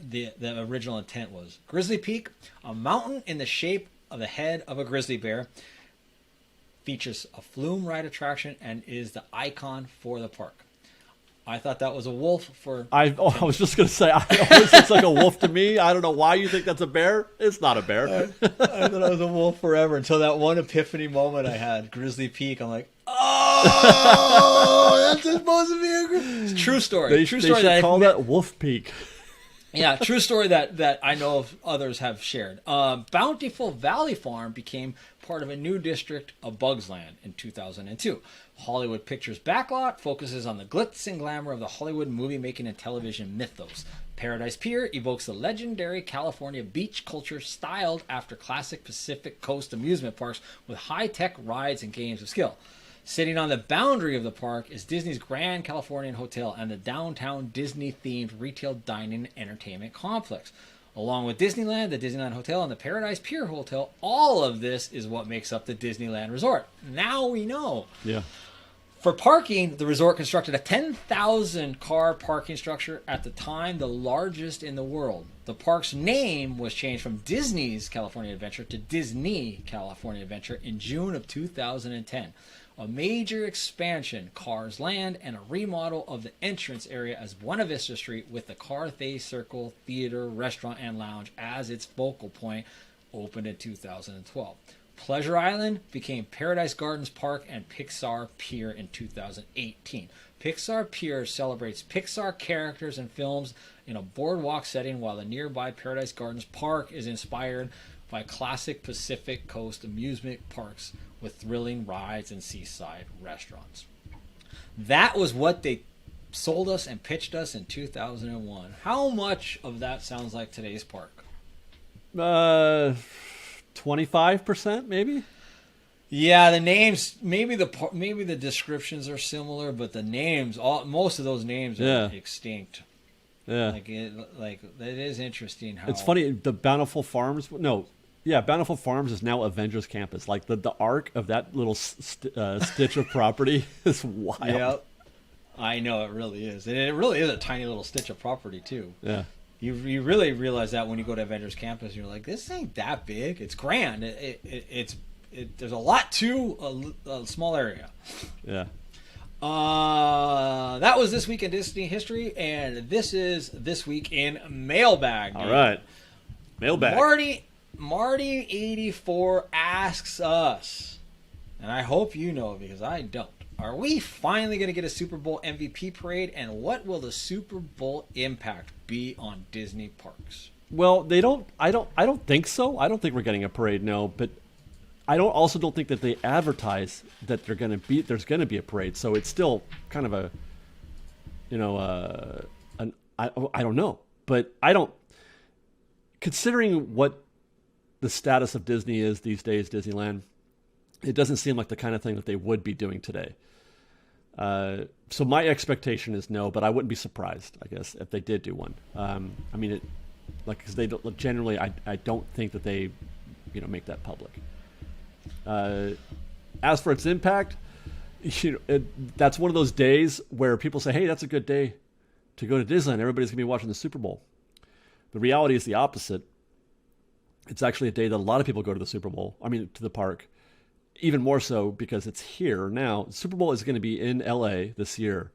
the original intent was. Grizzly Peak, a mountain in the shape of the head of a grizzly bear, features a flume ride attraction and is the icon for the park. I thought that was a wolf for... I was just going to say, it always looks like a wolf to me. I don't know why you think that's a bear. It's not a bear. I thought it was a wolf forever until that one epiphany moment I had, Grizzly Peak. I'm like, oh, that's supposed to be a... True story. They True should story that call that Wolf Peak. Yeah, true story that I know of others have shared. Bountiful Valley Farm became part of a new district of Bugs Land in 2002. Hollywood Pictures backlot focuses on the glitz and glamour of the Hollywood movie-making and television mythos. Paradise Pier evokes the legendary California beach culture styled after classic Pacific Coast amusement parks with high-tech rides and games of skill. Sitting on the boundary of the park is Disney's Grand Californian Hotel and the downtown Disney-themed retail dining and entertainment complex. Along with Disneyland, the Disneyland Hotel, and the Paradise Pier Hotel, all of this is what makes up the Disneyland Resort. Now we know. Yeah. For parking, the resort constructed a 10,000 car parking structure, at the time the largest in the world. The park's name was changed from Disney's California Adventure to Disney California Adventure in June of 2010. A major expansion, Cars Land, and a remodel of the entrance area as Buena Vista Street with the Carthay Circle Theater, Restaurant, and Lounge as its focal point opened in 2012. Pleasure Island became Paradise Gardens Park and Pixar Pier in 2018. Pixar Pier celebrates Pixar characters and films in a boardwalk setting, while the nearby Paradise Gardens Park is inspired by classic Pacific Coast amusement parks with thrilling rides and seaside restaurants. That was what they sold us and pitched us in 2001. How much of that sounds like today's park? 25%, maybe. Yeah, the names, maybe the descriptions are similar, but the names, most of those names are extinct. Yeah, like it is interesting how it's funny. The Bountiful Farms, Bountiful Farms is now Avengers Campus. Like the arc of that little stitch of property is wild. Yeah, I know, it really is, and it really is a tiny little stitch of property too. Yeah. You really realize that when you go to Avengers Campus, you're like, this ain't that big. It's grand. It's there's a lot to a small area. Yeah. That was This Week in Disney History, and this is This Week in Mailbag. All right. Mailbag. Marty84 asks us, and I hope you know because I don't. Are we finally going to get a Super Bowl MVP parade, and what will the Super Bowl impact be on Disney parks? Well, I don't think so. I don't think we're getting a parade, no, but I don't think that they advertise that there's going to be a parade. So it's still kind of a, I don't know, but considering what the status of Disney is these days, Disneyland, it doesn't seem like the kind of thing that they would be doing today. So my expectation is no, but I wouldn't be surprised, I guess, if they did do one. Because they don't, generally, I don't think that they, make that public. As for its impact, that's one of those days where people say, "Hey, that's a good day to go to Disneyland. Everybody's gonna be watching the Super Bowl." The reality is the opposite. It's actually a day that a lot of people go to the Super Bowl. To the park. Even more so because it's here now. The Super Bowl is going to be in LA this year.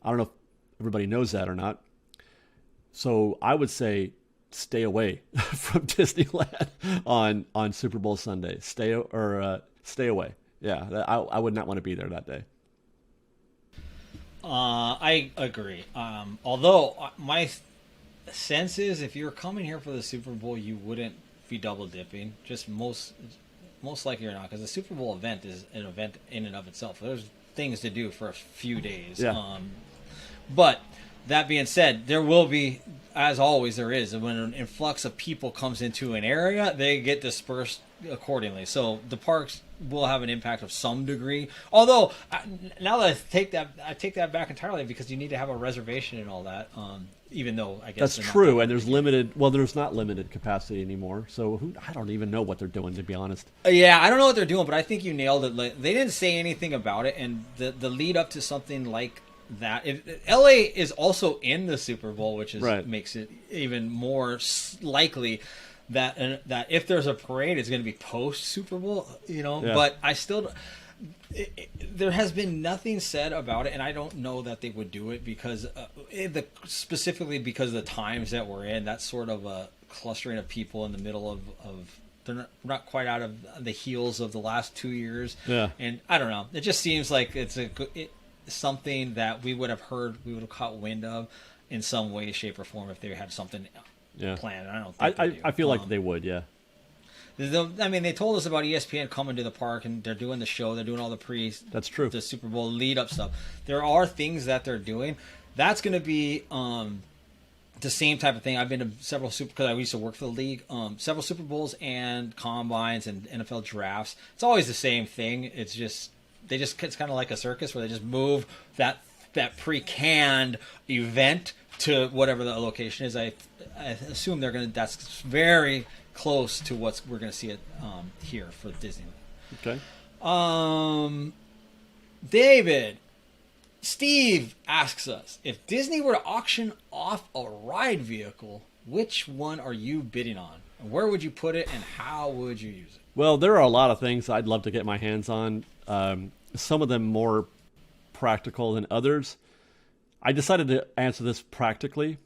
I don't know if everybody knows that or not. So I would say stay away from Disneyland on Super Bowl Sunday. Stay away. Yeah, I would not want to be there that day. I agree. Although my sense is if you're coming here for the Super Bowl, you wouldn't be double dipping. Just most likely or not, because the Super Bowl event is an event in and of itself. There's things to do for a few days. Yeah. But that being said, there will be, as always there is, when an influx of people comes into an area, they get dispersed accordingly. So the parks will have an impact of some degree. Although, now that I take that back entirely, because you need to have a reservation and all that. Even though I guess that's true, and there's limited. Well, there's not limited capacity anymore. So I don't even know what they're doing, to be honest. Yeah, I don't know what they're doing, but I think you nailed it. Like, they didn't say anything about it, and the lead up to something like that. LA is also in the Super Bowl, which is makes it even more likely that if there's a parade, it's going to be post Super Bowl. Yeah. But I still. there has been nothing said about it, and I don't know that they would do it because specifically because of the times that we're in. That's sort of a clustering of people in the middle of they're not quite out of the heels of the last 2 years. Yeah. And I don't know. It just seems like it's something that we would have caught wind of in some way, shape, or form if they had something planned. I don't think I feel like they would, yeah. I mean, they told us about ESPN coming to the park, and they're doing the show. They're doing all the That's true. The Super Bowl lead-up stuff. There are things that they're doing. That's going to be the same type of thing. I've been to several because I used to work for the league. Several Super Bowls and combines and NFL drafts. It's always the same thing. It's kind of like a circus where they just move that pre-canned event to whatever the location is. I assume that's very close to what we're going to see it here for Disneyland. Okay. David, Steve asks us, if Disney were to auction off a ride vehicle, which one are you bidding on? And where would you put it, and how would you use it? Well, there are a lot of things I'd love to get my hands on. Some of them more practical than others. I decided to answer this practically.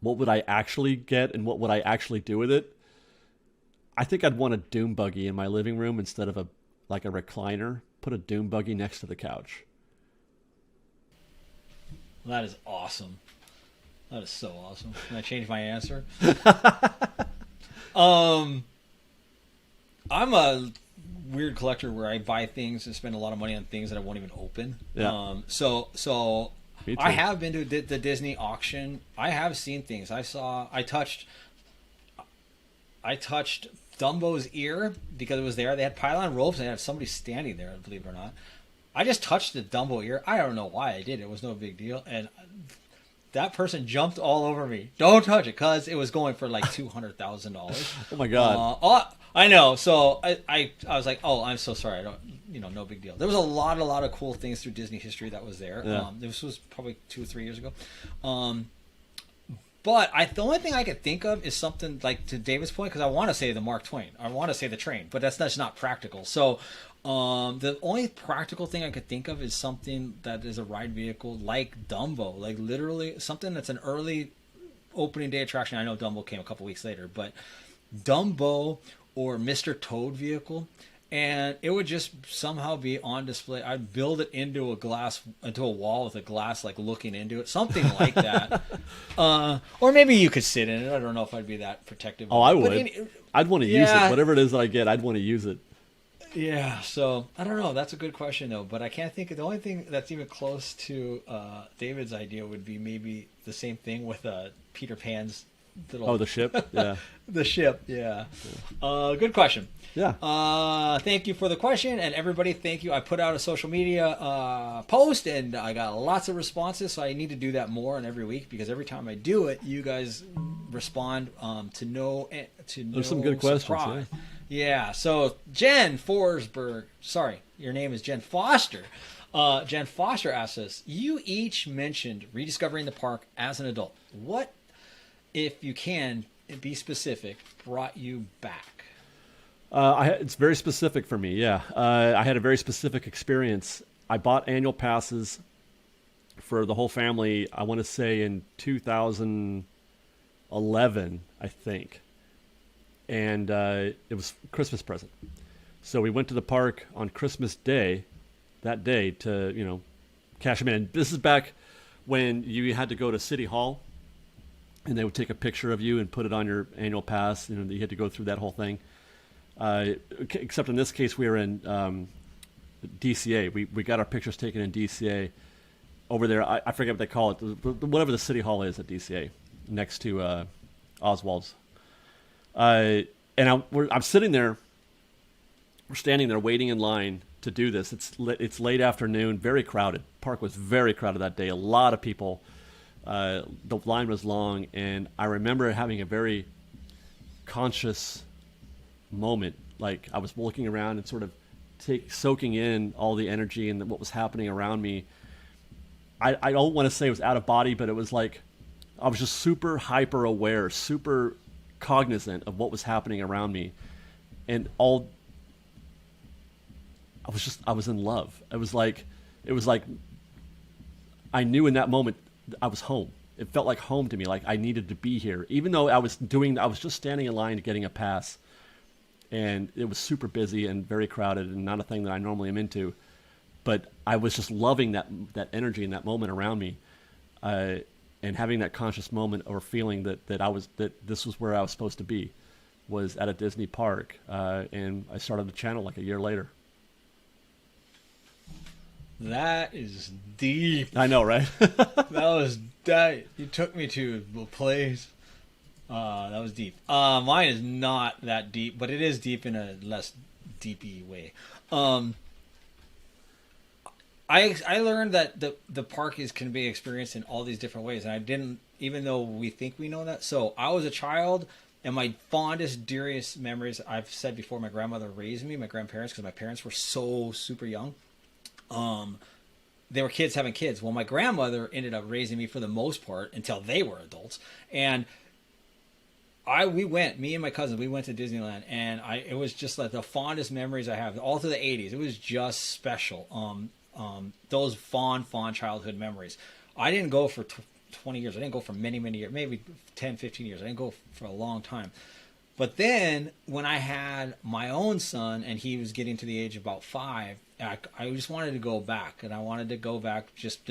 What would I actually get, and what would I actually do with it? I think I'd want a doom buggy in my living room instead of a recliner. Put a doom buggy next to the couch. That is awesome. That is so awesome. Can I change my answer? I'm a weird collector where I buy things and spend a lot of money on things that I won't even open. Yeah. So I have been to the Disney auction. I have seen things. I touched Dumbo's ear because it was there. They had pylon ropes and they had somebody standing there, believe it or not. I just touched the Dumbo ear. I don't know why I did. It was no big deal. And that person jumped all over me. Don't touch it, because it was going for like $200,000. Oh my God. I know. So I was like, oh, I'm so sorry. I don't, no big deal. There was a lot of cool things through Disney history that was there. Yeah. This was probably 2 or 3 years ago. But the only thing I could think of is something like, to David's point, because I want to say the Mark Twain. I want to say the train, but that's not practical. So the only practical thing I could think of is something that is a ride vehicle like Dumbo, like literally something that's an early opening day attraction. I know Dumbo came a couple weeks later, but Dumbo or Mr. Toad vehicle, and it would just somehow be on display. I'd build it into a wall with a glass, like looking into it, something like that. Or maybe you could sit in it. I don't know if I'd be that protective. Oh, I would. I'd want to use it. Whatever it is that I get, I'd want to use it. Yeah, so I don't know. That's a good question, though. But I can't think of the only thing that's even close to David's idea would be maybe the same thing with Peter Pan's little. Oh, the ship. Yeah. The ship. Yeah. Good question. Yeah. Thank you for the question, and everybody, thank you. I put out a social media post, and I got lots of responses. So I need to do that more and every week, because every time I do it, you guys respond to no. There's some good questions. Yeah, so Jen Forsberg, sorry, your name is Jen Foster. Jen Foster asks us, you each mentioned rediscovering the park as an adult. What, if you can be specific, brought you back? It's very specific for me, yeah. I had a very specific experience. I bought annual passes for the whole family, I want to say in 2011, I think. And it was a Christmas present. So we went to the park on Christmas Day, that day, to, cash them in. And this is back when you had to go to City Hall, and they would take a picture of you and put it on your annual pass. You had to go through that whole thing. Except in this case, we were in DCA. We got our pictures taken in DCA over there. I forget what they call it. Whatever the City Hall is at DCA, next to Oswald's. And I'm sitting there, we're standing there waiting in line to do this. It's late afternoon, very crowded. Park was very crowded that day. A lot of people. The line was long, and I remember having a very conscious moment. Like, I was looking around and sort of soaking in all the energy and what was happening around me. I don't want to say it was out of body, but it was like I was just super hyper aware, super cognizant of what was happening around me, and all I was in love. It was like I knew in that moment I was home. It felt like home to me, like I needed to be here. Even though I was just standing in line getting a pass, and it was super busy and very crowded and not a thing that I normally am into. But I was just loving that energy and that moment around me, and having that conscious moment or feeling that this was where I was supposed to be, was at a Disney park, and I started the channel like a year later. That is deep. I know, right? That you took me to a place. That was deep. Mine is not that deep, but it is deep in a less deepy way. I learned that the park can be experienced in all these different ways, and I didn't, even though we think we know that. So I was a child, and my fondest, dearest memories, I've said before, my grandmother raised me, my grandparents, because my parents were so super young. They were kids having kids. Well, my grandmother ended up raising me for the most part until they were adults. And me and my cousin, we went to Disneyland, and it was just like the fondest memories I have all through the 80s. It was just special. Those fond childhood memories. I didn't go for 20 years. I didn't go for many years, maybe 10, 15 years. I didn't go for a long time. But then when I had my own son and he was getting to the age of about 5, I just wanted to go back, and I wanted to go back just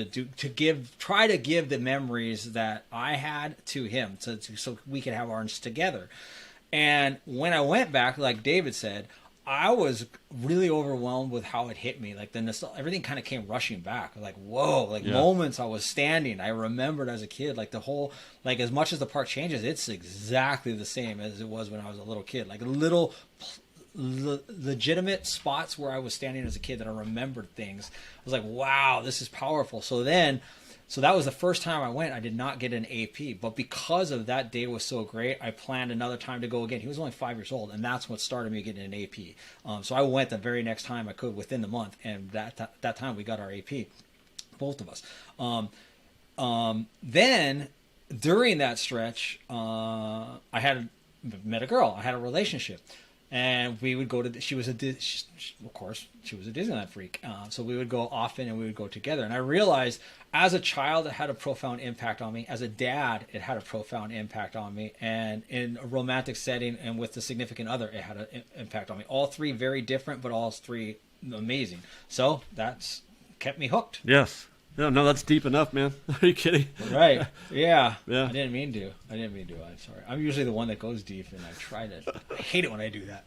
try to give the memories that I had to him, so we could have ours together. And when I went back, like David said, I was really overwhelmed with how it hit me. Like everything kind of came rushing back. Like, whoa, like moments I was standing, I remembered as a kid, like the whole, like as much as the park changes, it's exactly the same as it was when I was a little kid. Like little legitimate spots where I was standing as a kid that I remembered things. I was like, wow, this is powerful. So that was the first time I went. I did not get an AP, but because of that day was so great, I planned another time to go again. He was only 5 years old, and that's what started me getting an AP. So I went the very next time I could within the month, and that time we got our AP, both of us. Then during that stretch, I had met a girl. I had a relationship. And we would go to, she was a Disneyland freak. So we would go often, and we would go together. And I realized as a child, it had a profound impact on me. As a dad, it had a profound impact on me. And in a romantic setting and with a significant other, it had an impact on me. All three very different, but all three amazing. So that's kept me hooked. Yes. No, that's deep enough, man. Are you kidding? Right. Yeah. I didn't mean to. I'm sorry. I'm usually the one that goes deep, and I hate it when I do that.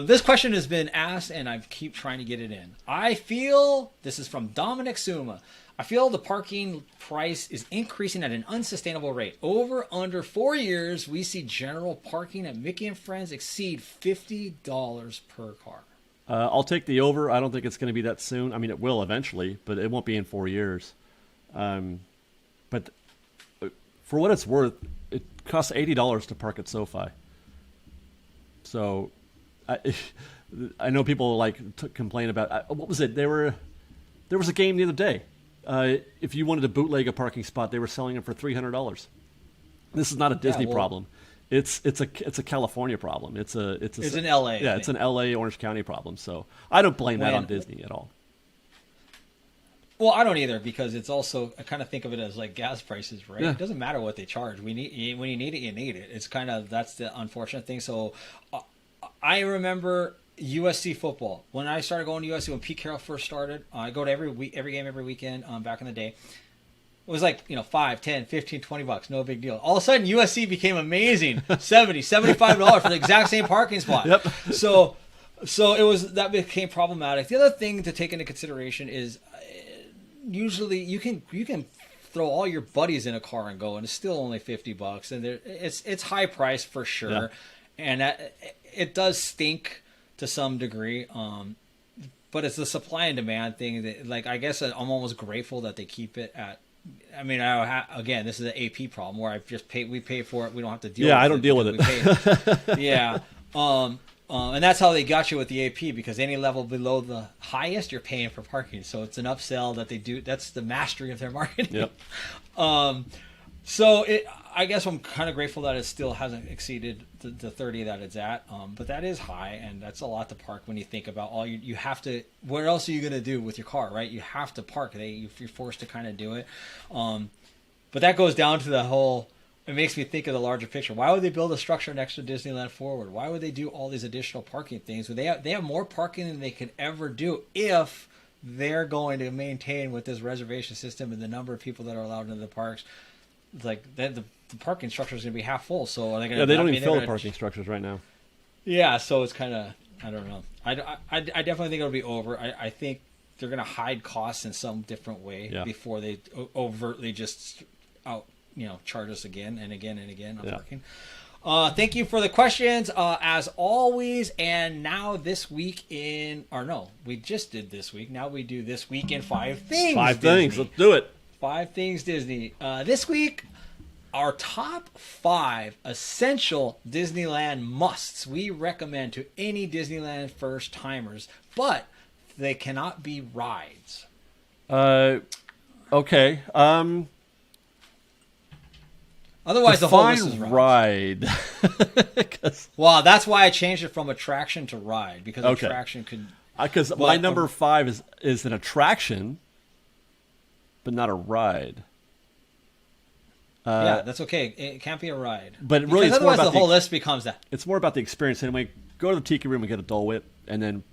This question has been asked, and I keep trying to get it in. This is from Dominic Suma. I feel the parking price is increasing at an unsustainable rate. Under 4 years, we see general parking at Mickey and Friends exceed $50 per car. I'll take the over. I don't think it's going to be that soon. I mean, it will eventually, but it won't be in 4 years. But for what it's worth, it costs $80 to park at SoFi. So I know people complain about what was it? There was a game the other day. If you wanted to bootleg a parking spot, they were selling them for $300. This is not a Disney problem. It's a California problem. It's an LA. Yeah, it's an LA Orange County problem. So I don't blame that on Disney at all. Well, I don't either, because it's also, I kind of think of it as like gas prices, right? Yeah. It doesn't matter what they charge. When you need it, you need it. It's kind of, that's the unfortunate thing. So I remember USC football. When I started going to USC, when Pete Carroll first started, I go to every game every weekend back in the day. It was like, $5, $10, $15, $20, no big deal. All of a sudden, USC became amazing. $70, $75 for the exact same parking spot. Yep. So that became problematic. The other thing to take into consideration is usually you can throw all your buddies in a car and go, and it's still only $50, and it's high price for sure, yeah. And it does stink to some degree. But it's the supply and demand thing that, I guess I'm almost grateful that they keep it at. I mean, again, this is an AP problem where we pay for it. We don't have to deal with it. Yeah, I don't deal with it. Yeah. And that's how they got you with the AP, because any level below the highest, you're paying for parking. So it's an upsell that they do. That's the mastery of their marketing. Yep. So I guess I'm kind of grateful that it still hasn't exceeded the 30 that it's at. But that is high, and that's a lot to park when you think about all you have to. What else are you going to do with your car, right? You have to park. You're forced to kind of do it. But that goes down to the whole. It makes me think of the larger picture. Why would they build a structure next to Disneyland Forward? Why would they do all these additional parking things? They have more parking than they could ever do if they're going to maintain with this reservation system and the number of people that are allowed into the parks. It's like the parking structure is going to be half full. So are they going to? Yeah, they don't even fill the parking structures right now. Yeah, so it's kind of, I don't know. I definitely think it'll be over. I think they're going to hide costs in some different way before they overtly just charge us again and again and again on parking. Thank you for the questions, as always. And now this week we just did this week. Now we do this week in 5 things. 5 Disney. things. Let's do it. 5 things Disney. This week, our top 5 essential Disneyland musts we recommend to any Disneyland first timers, but they cannot be rides. Okay. Otherwise, the whole list is rides. Ride. Well, that's why I changed it from attraction to ride, because attraction could. Because my number 5 is an attraction, but not a ride. Yeah, that's okay. It can't be a ride. But really, because otherwise the whole list becomes that. It's more about the experience. Anyway, go to the Tiki Room and get a Dole Whip, and then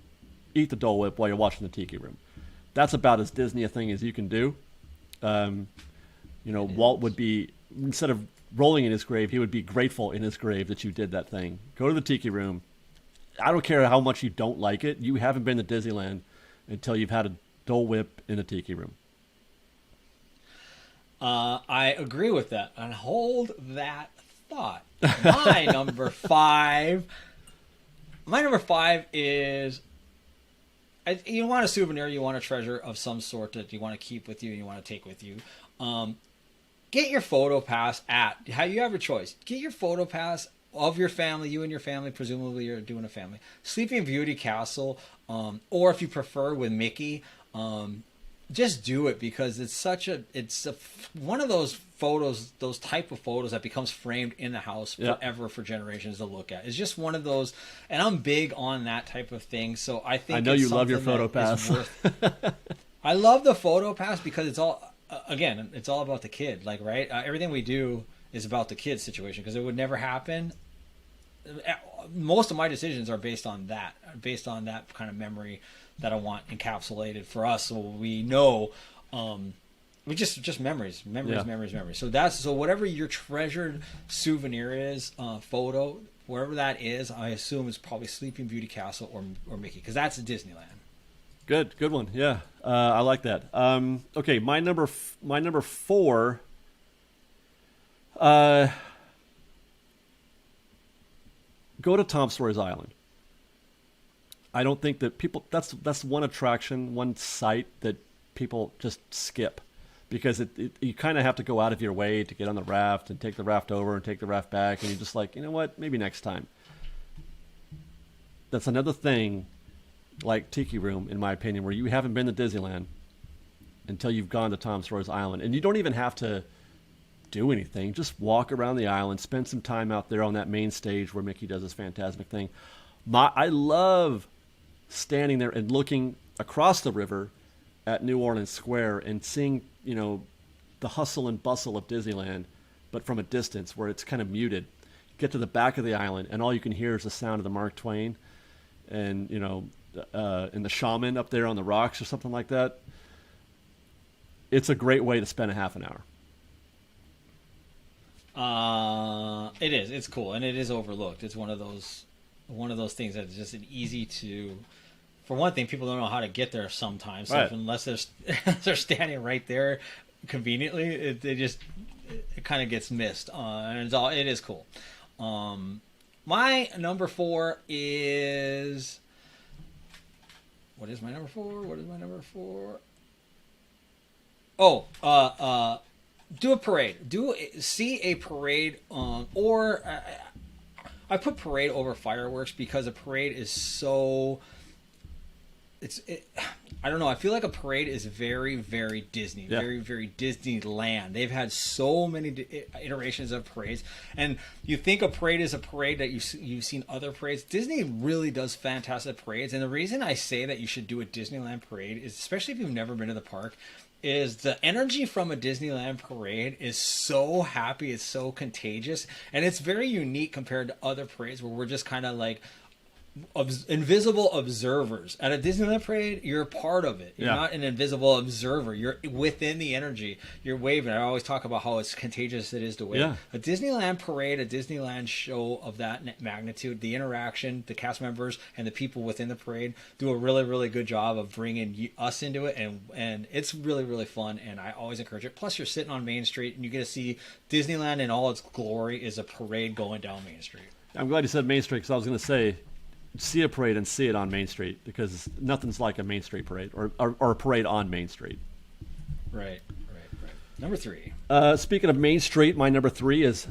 eat the Dole Whip while you're watching the Tiki Room. That's about as Disney a thing as you can do. Walt would be, instead of rolling in his grave, he would be grateful in his grave that you did that thing. Go to the Tiki Room. I don't care how much you don't like it. You haven't been to Disneyland until you've had a Dole Whip in a Tiki Room. I agree with that. And hold that thought. My number 5 is, you want a souvenir, you want a treasure of some sort that you want to keep with you and you want to take with you. Get your photo pass you have a choice. Get your photo pass of your family, you and your family, presumably you're doing a family. Sleeping Beauty Castle, or if you prefer with Mickey, just do it, because it's one of those photos, those type of photos that becomes framed in the house forever for generations to look at. It's just one of those, and I'm big on that type of thing. So I think I know you love your photo pass. I love the photo pass because it's all it's all about the kid. Like, right? Everything we do is about the kid situation, because it would never happen. Most of my decisions are based on that kind of memory that I want encapsulated for us, so we know, we just memories. So whatever your treasured souvenir is, photo, wherever that is, I assume is probably Sleeping Beauty Castle or Mickey, because that's Disneyland. Good one. Yeah, I like that. Okay, my number 4. Go to Tom Sawyer's Island. I don't think that people. That's one attraction, one site that people just skip, because you kind of have to go out of your way to get on the raft and take the raft over and take the raft back, and you're just like, you know what? Maybe next time. That's another thing, like Tiki Room, in my opinion, where you haven't been to Disneyland until you've gone to Tom Sawyer's Island, and you don't even have to do anything. Just walk around the island, spend some time out there on that main stage where Mickey does his Fantasmic thing. I love standing there and looking across the river at New Orleans Square and seeing, the hustle and bustle of Disneyland, but from a distance where it's kind of muted. Get to the back of the island, and all you can hear is the sound of the Mark Twain and, and the shaman up there on the rocks or something like that. It's a great way to spend a half an hour. It is. It's cool, and it is overlooked. It's one of those things that's just an easy to. For one thing, people don't know how to get there sometimes. So unless they're standing right there conveniently, it kind of gets missed. And it is cool. My number 4 is. What is my number 4? Oh, do a parade. See a parade, or I put parade over fireworks, because a parade is so. I don't know. I feel like a parade is very, very Disney, very, very Disneyland. They've had so many iterations of parades, and you think a parade is a parade that you've seen other parades. Disney really does fantastic parades, and the reason I say that you should do a Disneyland parade is, especially if you've never been to the park, is the energy from a Disneyland parade is so happy, it's so contagious, and it's very unique compared to other parades where we're just kind of like invisible observers. At a Disneyland parade, you're a part of it. You're not an invisible observer. You're within the energy. You're waving. I always talk about how it's contagious it is to wave. A Disneyland parade, a Disneyland show of that magnitude, the interaction, the cast members and the people within the parade do a really, really good job of bringing us into it, and it's really, really fun, and I always encourage it. Plus, you're sitting on Main Street, and you get to see Disneyland in all its glory is a parade going down Main Street. I'm glad you said Main Street, because I was going to say, see a parade and see it on Main Street, because nothing's like a Main Street parade or a parade on Main Street. Right. Number 3. Speaking of Main Street, my number 3 is,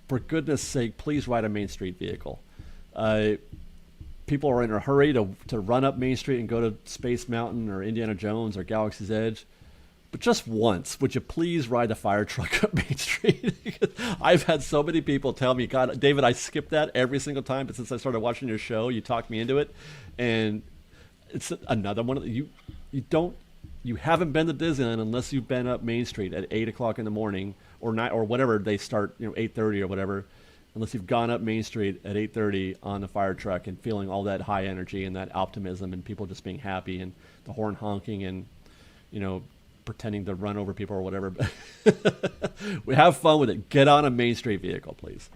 for goodness sake, please ride a Main Street vehicle. People are in a hurry to run up Main Street and go to Space Mountain or Indiana Jones or Galaxy's Edge. But just once, would you please ride the fire truck up Main Street? I've had so many people tell me, God, David, I skip that every single time. But since I started watching your show, you talked me into it. And it's another one of you haven't been to Disneyland unless you've been up Main Street at 8 o'clock in the morning or night or whatever they start, 8:30 or whatever. Unless you've gone up Main Street at 8:30 on the fire truck and feeling all that high energy and that optimism and people just being happy and the horn honking and, pretending to run over people or whatever. We have fun with it. Get on a Main Street vehicle, please.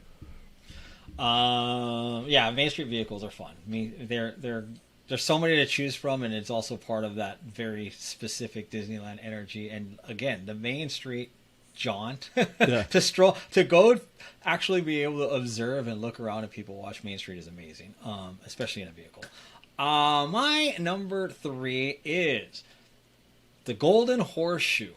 Main Street vehicles are fun. I mean, there's so many to choose from, and it's also part of that very specific Disneyland energy. And again, the Main Street jaunt to go actually be able to observe and look around and people watch Main Street is amazing, especially in a vehicle. My number 3 is the Golden Horseshoe.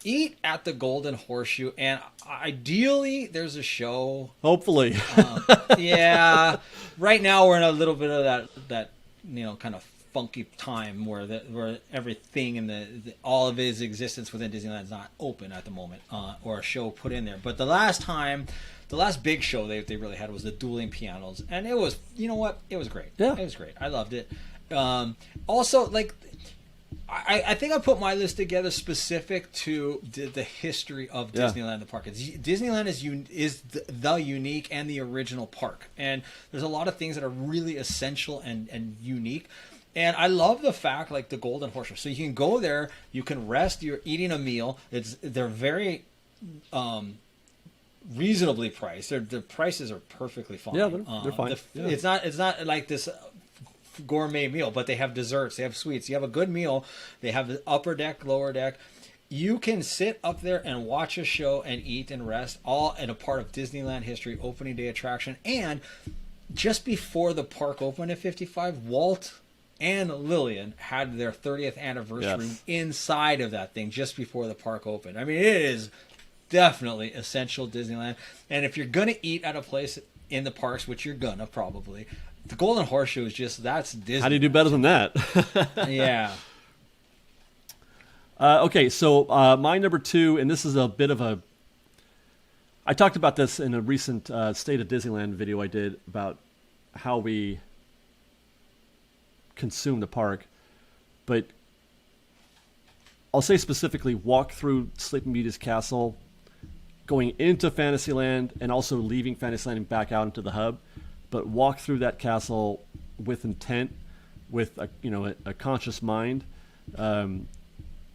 Eat at the Golden Horseshoe, and ideally there's a show. Hopefully. Right now we're in a little bit of that kind of funky time where everything and all of his existence within Disneyland is not open at the moment, or a show put in there. But the last big show they really had was the Dueling Pianos, and it was, it was great. Yeah, it was great. I loved it. Also, I think I put my list together specific to the history of Disneyland the park. Disneyland is the unique and the original park, and there's a lot of things that are really essential and unique. And I love the fact, like the Golden Horseshoe. So you can go there, you can rest, you're eating a meal. They're very reasonably priced. The prices are perfectly fine. Yeah, they're fine. It's not like this gourmet meal, but they have desserts, they have sweets. You have a good meal. They have the upper deck, lower deck. You can sit up there and watch a show and eat and rest, all in a part of Disneyland history, opening day attraction. And just before the park opened at 55, Walt and Lillian had their 30th anniversary inside of that thing just before the park opened. I mean, it is definitely essential Disneyland. And if you're going to eat at a place in the parks, which you're going to probably, the Golden Horseshoe is that's Disney. How do you do better than that? Yeah. Okay, so my number 2, and this is a bit of a... I talked about this in a recent State of Disneyland video I did about how we consume the park. But I'll say specifically, walk through Sleeping Beauty's castle, going into Fantasyland, and also leaving Fantasyland and back out into the hub. But walk through that castle with intent, with a conscious mind,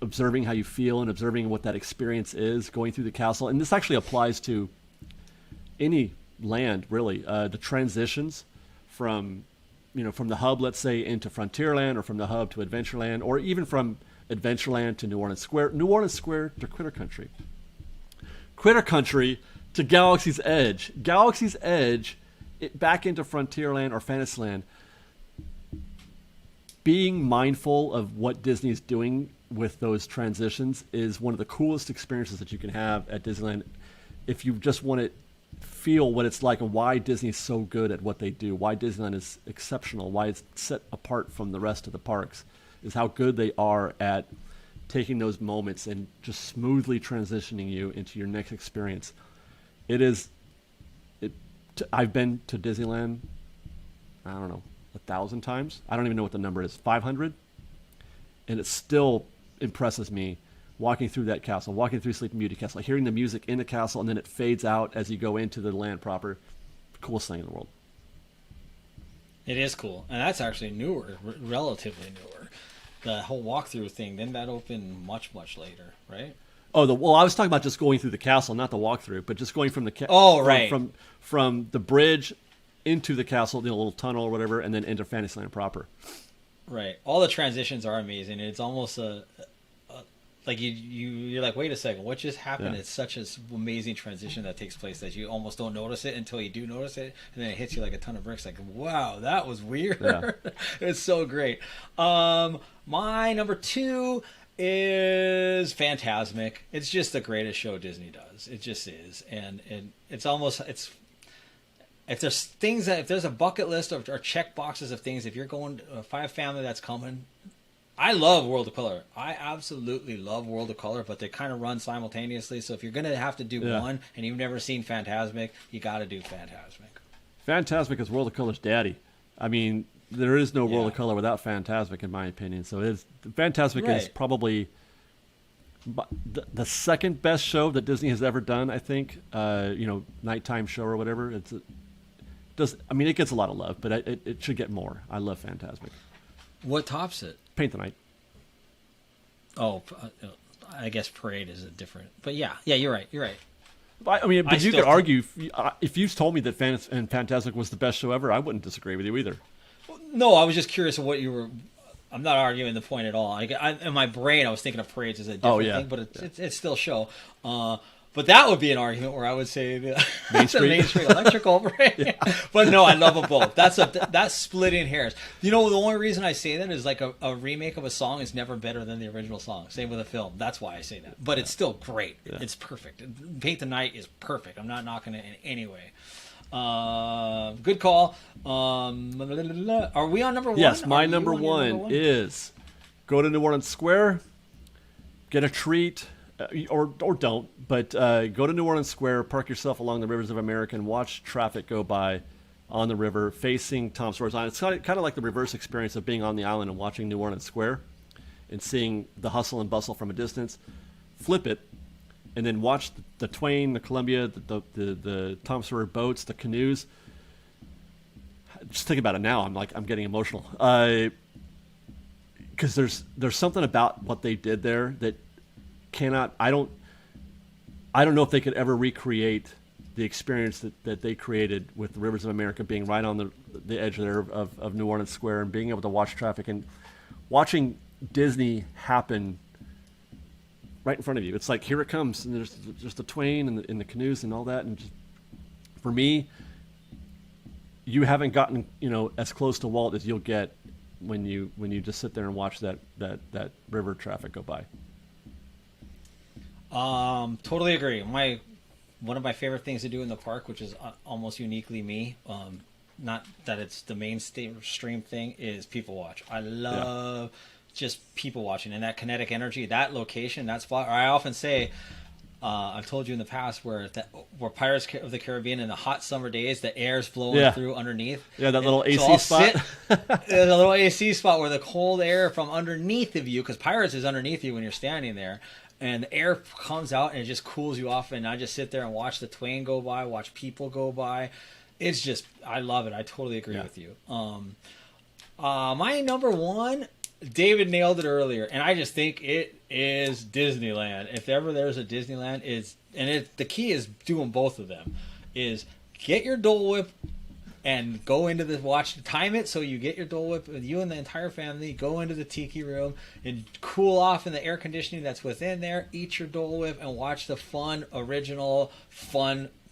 observing how you feel and observing what that experience is going through the castle. And this actually applies to any land, really. The transitions from the hub, let's say, into Frontierland, or from the hub to Adventureland, or even from Adventureland to New Orleans Square to Critter Country, Critter Country to Galaxy's Edge, Galaxy's Edge back into Frontierland or Fantasyland. Being mindful of what Disney is doing with those transitions is one of the coolest experiences that you can have at Disneyland. If you just want it feel what it's like and why Disney's so good at what they do, why Disneyland is exceptional, why it's set apart from the rest of the parks, is how good they are at taking those moments and just smoothly transitioning you into your next experience. I've been to Disneyland, I don't know, 1,000 times. I don't even know what the number is, 500, and it still impresses me walking through that castle, walking through Sleeping Beauty Castle, hearing the music in the castle, and then it fades out as you go into the land proper. Coolest thing in the world. It is cool, and that's actually newer, relatively newer. The whole walkthrough thing, didn't that open much later, right? Oh, well, I was talking about just going through the castle, not the walkthrough, but just going from the right, from the bridge into the castle, the little tunnel or whatever, and then into Fantasyland proper. Right. All the transitions are amazing. It's almost like you're like, wait a second, what just happened? Yeah. It's such an amazing transition that takes place that you almost don't notice it until you do notice it, and then it hits you like a ton of bricks. Like, wow, that was weird. Yeah. It's so great. My number 2 is Fantasmic. It's just the greatest show Disney does. It just is, and it's if there's a bucket list or check boxes of things, if you're going if I have family that's coming. I love World of Color. I absolutely love World of Color, but they kind of run simultaneously. So if you're going to have to do one and you've never seen Fantasmic, you got to do Fantasmic. Fantasmic is World of Color's daddy. I mean, there is no World of Color without Fantasmic, in my opinion. So Fantasmic is probably the second best show that Disney has ever done, I think. Nighttime show or whatever. It gets a lot of love, but it should get more. I love Fantasmic. What tops it? Paint the Night. Oh, I guess Parade is a different. But yeah, you're right. But you could argue if you told me that Fantasmic was the best show ever, I wouldn't disagree with you either. No, I was just curious of what you were. I'm not arguing the point at all. In my brain, I was thinking of Parades as a different thing, but it's still show. But that would be an argument where I would say Main Street Electrical, right? Yeah. But no, I love them both. That's splitting hairs. The only reason I say that is like a remake of a song is never better than the original song. Same with a film. That's why I say that. But it's still great. Yeah. It's perfect. Paint the Night is perfect. I'm not knocking it in any way. Good call. Are we on number 1? Yes, my number one is go to New Orleans Square, get a treat. Or don't, but go to New Orleans Square, park yourself along the rivers of America, and watch traffic go by on the river facing Tom Sawyer's Island. It's kind of like the reverse experience of being on the island and watching New Orleans Square and seeing the hustle and bustle from a distance. Flip it, and then watch the Twain, the Columbia, the Tom Sawyer boats, the canoes. Just think about it now. I'm getting emotional because there's something about what they did there that I don't know if they could ever recreate the experience that they created with the Rivers of America being right on the edge there of New Orleans Square and being able to watch traffic and watching Disney happen right in front of you. It's like, here it comes, and there's just the Twain and the canoes and all that. And just, for me, you haven't gotten as close to Walt as you'll get when you just sit there and watch that river traffic go by. Totally agree. One of my favorite things to do in the park, which is almost uniquely me, not that it's the mainstream thing, is people watch. I love just people watching and that kinetic energy, that location, that spot. Or I often say, I've told you in the past where Pirates of the Caribbean in the hot summer days, the air's blowing through underneath. Yeah, that little AC spot. There's a little AC spot where the cold air from underneath of you, because Pirates is underneath you when you're standing there. And the air comes out and it just cools you off. And I just sit there and watch the Twain go by, watch people go by. It's just, I love it. I totally agree with you. My number 1, David nailed it earlier. And I just think it is Disneyland. If ever there's a Disneyland, the key is doing both of them. Is get your Dole Whip and go into the time it so you get your Dole Whip, you and the entire family go into the tiki room and cool off in the air conditioning that's within there, eat your Dole Whip and watch the fun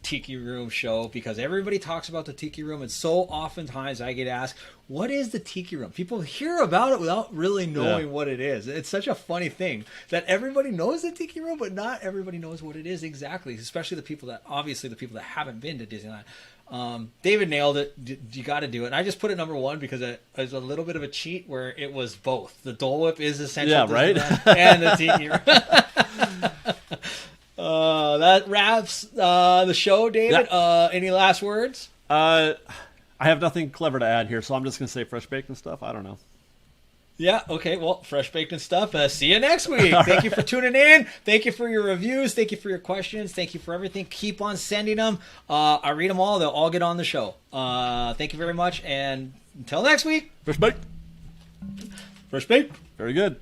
Tiki Room show because everybody talks about the Tiki Room, and so oftentimes I get asked, what is the Tiki Room? People hear about it without really knowing what it is. It's such a funny thing that everybody knows the Tiki Room, but not everybody knows what it is exactly, especially the people that haven't been to Disneyland. David nailed it. You got to do it. And I just put it number one because it was a little bit of a cheat where it was both. The Dole Whip is essential and the Tiki Room. That wraps the show, David. Any last words? I have nothing clever to add here, so I'm just going to say fresh baked and stuff. I don't know. Yeah, okay. Well, fresh baked and stuff. See you next week. Thank you for tuning in. Thank you for your reviews. Thank you for your questions. Thank you for everything. Keep on sending them. I read them all. They'll all get on the show. Thank you very much. And until next week. Fresh baked. Fresh baked. Very good.